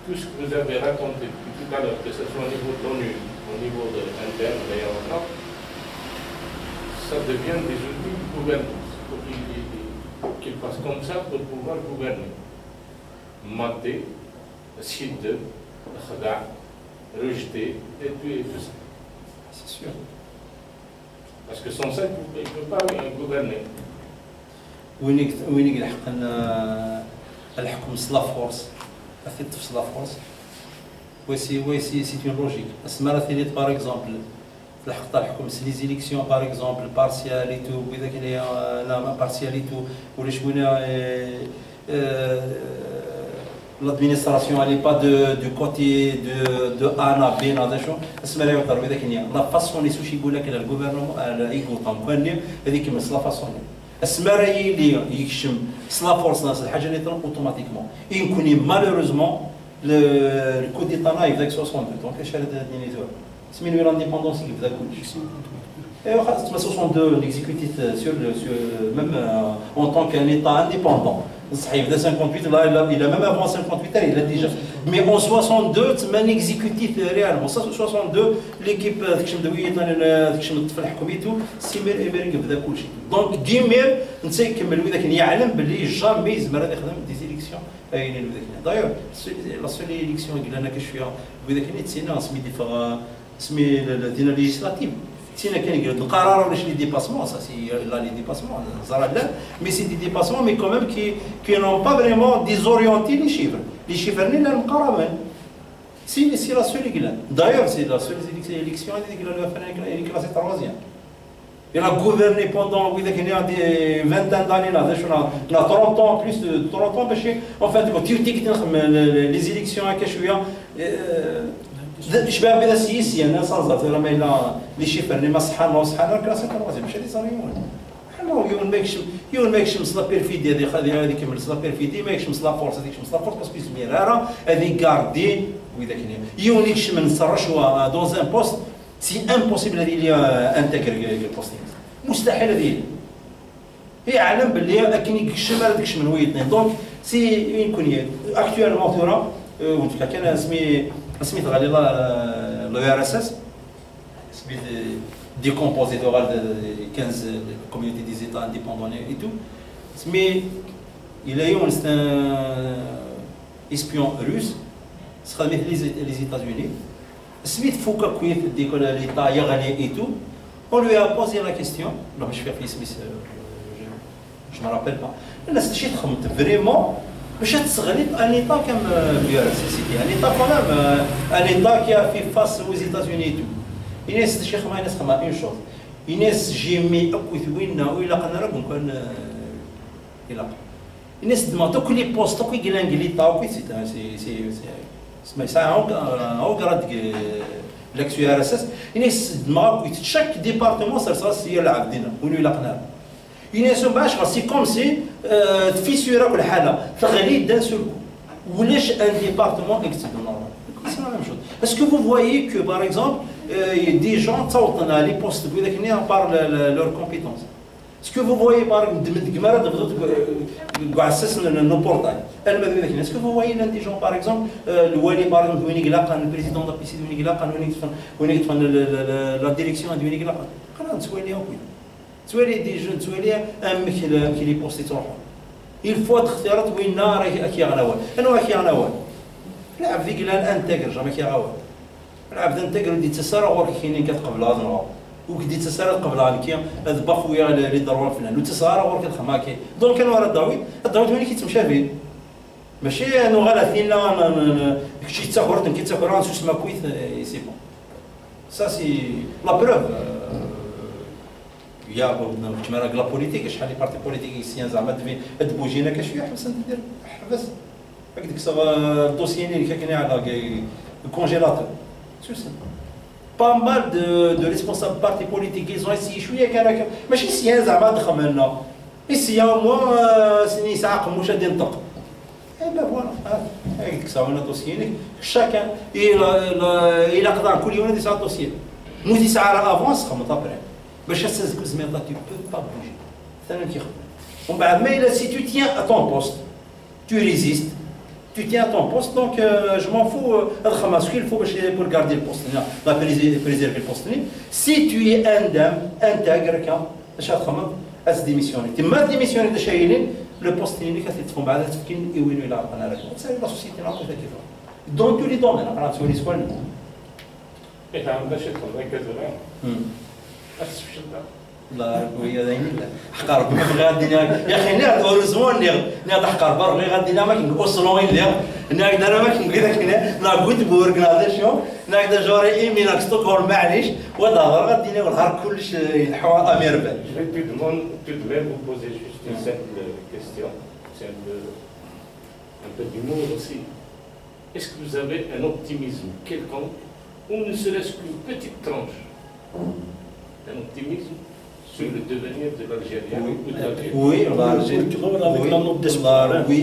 Tout ce que vous avez raconté tout à l'heure, que ce soit au niveau de l'ONU, au niveau de l'interne, d'ailleurs, ça devient des outils de gouvernance. Il faut qu'ils fassent comme ça pour pouvoir gouverner. Mater, schider, rejeter, et tout ça. C'est sûr. Parce que sans ça, il ne peut pas gouverner. وينك الحق الحكم سلا فورس اثيت في سلا فورس وي سي اون لوجيك اسمها راه ثيريت باغ اكزومبل في الحق تاع الحكم سي لي زيليكسيون باغ اكزومبل بارسياليتو وإذا كان لا ما بارسياليتو ولا شويه l'administration elle n'est pas du côté de A à B هذا شو اسمها لا يقدر وإذا كان لا فاسون يسوش يقول لك الجوفرنمون يقول طنقني هذيك من لا فاسون السمارة اللي يكشم سلا فورس ناس الحاجة اللي تروح اوتوماتيكمون يكون مالوروزمون الكو ديتا نايف ذاك 62 دونك اش هذا الدنيا دور سمينو لانديبوندونس يبدا كلشي ايوا خاص تسمى 62 ليكزيكوتيف سور ميم اون طون كان ايتا انديبوندون صحيح بدا 58 لا il a même avant 58 il a déjà mais en 62 تما ليكزيكوتيف ريالمون 62 ليكيب داكشي مدويه داكشي الطفل حكوميتو سيمير ايميريك بدا كلشي دونك ديمير انت يكمل وذاك يعلم باللي جامي يزمر هذا يخدم دي زيليكسيون اين وذاك دايوغ لا سول ليكسيون قلنا لنا كشويه وذاك تسينا سمي ديفا سمي دينا ليجيسلاتيف سينا كان يقول القرار ولا شي ديباسمون سا سي لا لي ديباسمون زرا لا مي سي دي ديباسمون مي كوميم كي نون با فريمون ديزوريونتي لي شيفر لي شيفر لا المقاربه سي لا سول قلنا دايوغ سي لا سول ليكسيون اللي قلنا لها فلان اللي كلاسي تروازيام Il a gouverné pendant 20 d'années, là, 30 ans, plus de 30 ans, en fait, quand tu les élections à Kachouya, je vais appeler ça ici, il y a un sens, les chiffres, les massahan, les massahan, la c'est troisième, je dis ça, يقول ما يكشمس لا بيرفيدي هذه كمل لا بيرفيدي ما يكشمس لا فورس هذيك يكشمس لا فورس باسكو سميراره هذه كاردي وإذا كان يقول يكشم نصرشوا دون ان بوست سي امبوسيبل هذه اللي انتكر البوستينغ مستحيل هذه يعلم باللي كاين يكشم هذاك من ويتنين دونك سي يكون اكطوالمون ثوره كان سميت غالي لو ار اس اس سميت décompositeur de 15 communautés des États indépendants et tout. Mais il a eu un espion russe, les États-Unis. Smith Foucault, qui est l'État et tout, on lui a posé la question. Non, je ne me rappelle pas. Vraiment, un État comme l'URSS, un État quand même, un État qui a fait face aux États-Unis et tout. الناس الشيخ ما الناس خما اون شوز الناس جيمي اكو ثوينا ويلا قنا راكم كان يلا الناس دماغ كل بوست كل جلان جليتا وكي سي اسمها ساعه او قرات لاكسيو ار اس اس الناس دماغ تشاك ديبارتمون صار سي العب دينا ويلا قنا الناس باش سي كوم سي تفيسيورا كل حاله تغلي دان سول ولاش ان ديبارتمون اكسترنال c'est la même chose. Est-ce que vous voyez que, par exemple, des gens sortent dans les postes par leurs compétences? Est-ce que vous voyez, par exemple, nos portails? Est-ce que vous voyez des gens, par exemple, le président de la PCD, la direction de des jeunes, qui les postent. Il faut être العب ذيك الان انتجر جامي كيغاوى العب انتجر دي تسرع ورك كاينين كتقبل هذا وكدي تسارع قبل هانكيا هذا بافويا اللي ضروري فلان وتسارع ورك الخماكي دونك كانوا راه الداوي هوني كيتمشى به ماشي انه غالثين لا كشي تاكورت كي تاكوران سوس ما كويت سي بون سا سي لا بروف يا كما راه لا بوليتيك شحال لي بارتي بوليتيك سيان زعما تبوجينا كشويه حبس ندير حبس هكذاك صافا الدوسيين اللي كاينين على الكونجيلاتور سوس با مال دو ريسبونسابل بارتي بوليتيك ils ont essayé شويه كان ماشي سيان زعما دخل لنا سيان مو سني ساعه قموشه ديال الطق اي لا فوالا هكذاك صافا انا دوسيين شاكان الى قدر كل يوم يدير دوسيين مو دي ساعه افونس خمط ابري باش تسلك الزميطه tu peux pas bouger ثاني كيخدم ومن بعد ما الا si tu tiens à ton poste tu résistes tu tiens à ton poste donc je m'en fous هذا خماس كي الفو باش pour garder le poste لا préserver le poste si tu es indemne intègre كا باش تخمم اس ديميسيوني تما ديميسيوني دا شايلين لو بوست اللي كتفهم بعدا تفكين يوينو الى انا راك تسالي لا سوسيتي نعطيك كيف دون تو لي دومين راه تولي سكون إذا عندنا شي تخرج كذا أسفل لا وهي دايما حقار ربي غادي يا اخي ناض اورزمون ناض حقار برغي غادي ما كنوصلوا غير ناض انا ما كنقول لك هنا لا قلت بورك ناض شو ناض جوري ايمي ناك ستوكهولم معليش ودابا غادي نهار كلش الحوار امير بال tu devais vous poser juste une simple question c'est un peu d'humour aussi est-ce que vous avez un optimisme quelconque ou ne serait-ce qu'une petite tranche un optimisme sur le devenir de l'Algérie ou de l'Algérie. Oui,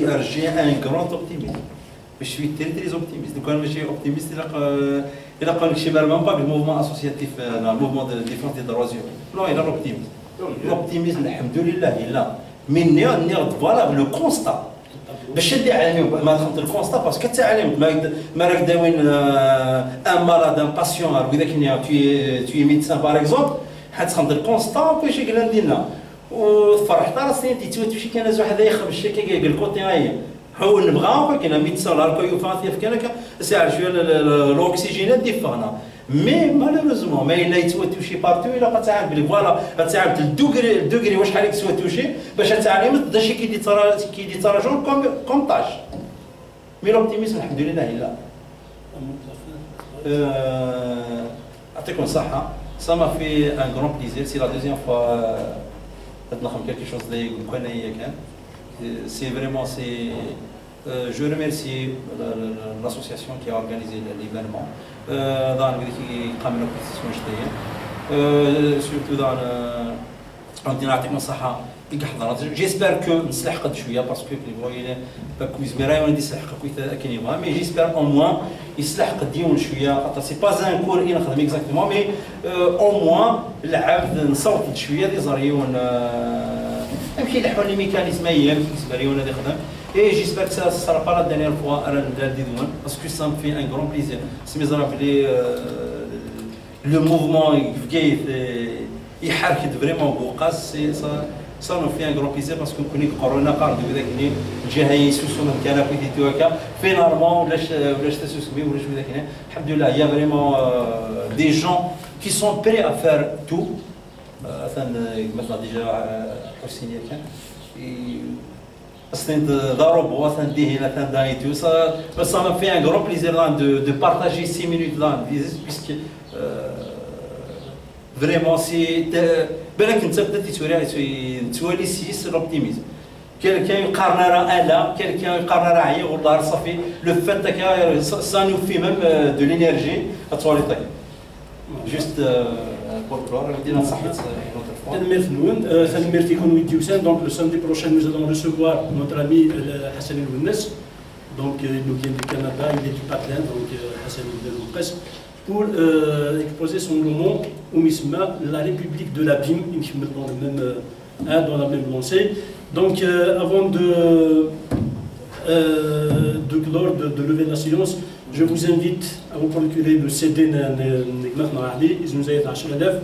l'Algérie a un grand optimisme. Je suis très optimiste. Donc, je suis optimiste. Il a connu même pas le mouvement associatif, le mouvement de défense des droits humains. Non, il a l'optimisme. L'optimisme, alhamdoulilah, il a. Mais voilà le constat. باش اللي علموا ما دخلت الكونستا باسكو تعلمت ما راك داوين ان مالاد ان باسيون واذا كنا تي ميدسان باغ اكزومبل حتخمد الكونستا كلشي قلنا نديرنا وفرحت راسي تمشي كان زو حدا يخرج شي كي الكوتي هاهي هو نبغاو كاين ميدسان لا كويوفاتيا فكانك ساعه شويه الاكسجين ديفانا مي مالوريزمون ما الا يتوشي بارتو الا غتعرف بلي فوالا غتعرف الدوغري واش حالك توشي باش تعلم تبدا شي كيدي تراجع كوم طاش مي لوبتيميزم الحمد لله لا يعطيكم الصحه ça m'a fait un grand plaisir c'est la deuxième fois نخدم quelque chose اللي كنا كان c'est vraiment je remercie l'association qui a organisé l'événement dans le surtout dans le نعطيكم الصحة اللي حضرت j'espère que نسلحق شوية باسكو اللي بغا كويس مراي وندي سلحق كويس كاين يبغى مي j'espère au moins يسلحق ديون شوية خاطر سي با ان كور اللي نخدم اكزاكتومون مي au moins العبد نصوت شوية دي زريون يمكن يلحقوا لي ميكانيزم هي بالنسبة لي وانا نخدم et j'espère que ça sera pas la dernière fois à la Didouane parce que ça me fait un grand plaisir c'est mes rappelé le mouvement qui يحرك vraiment بوقاس ça nous fait un grand plaisir parce que كوني كورونا قارد بذاك اللي الجهه يسوسوا من كان في هكا فينالمون ولاش تسوسمي ولاش بذاك الحمد لله il y a vraiment des gens qui sont prêts à faire tout مثلا ديجا حسين كان استند ضرب وثان ديه لا ثان دايتو ça m'a fait un grand plaisir de partager 6 minutes là puisque vraiment c'est بالك انت بدات تولي سيس لوبتيميزم كان يقارن راه الا كان يقارن راه عيا والله صافي لو فات تاع سا نو في ميم دو لينيرجي اتوالي طاي جوست بور بدينا نصحيت merci qu'on nous dit donc le samedi prochain nous allons recevoir notre ami Hassan El-Ounes donc il nous vient du Canada il est du Patelin donc Hassan El-Ounes pour exposer son roman Oumisma, la République de l'Abîme, dans la même lancée. Donc avant de clore, de lever la séance, je vous invite à vous procurer le CD de Nigmat Nahali, il nous a été acheté à l'œuvre.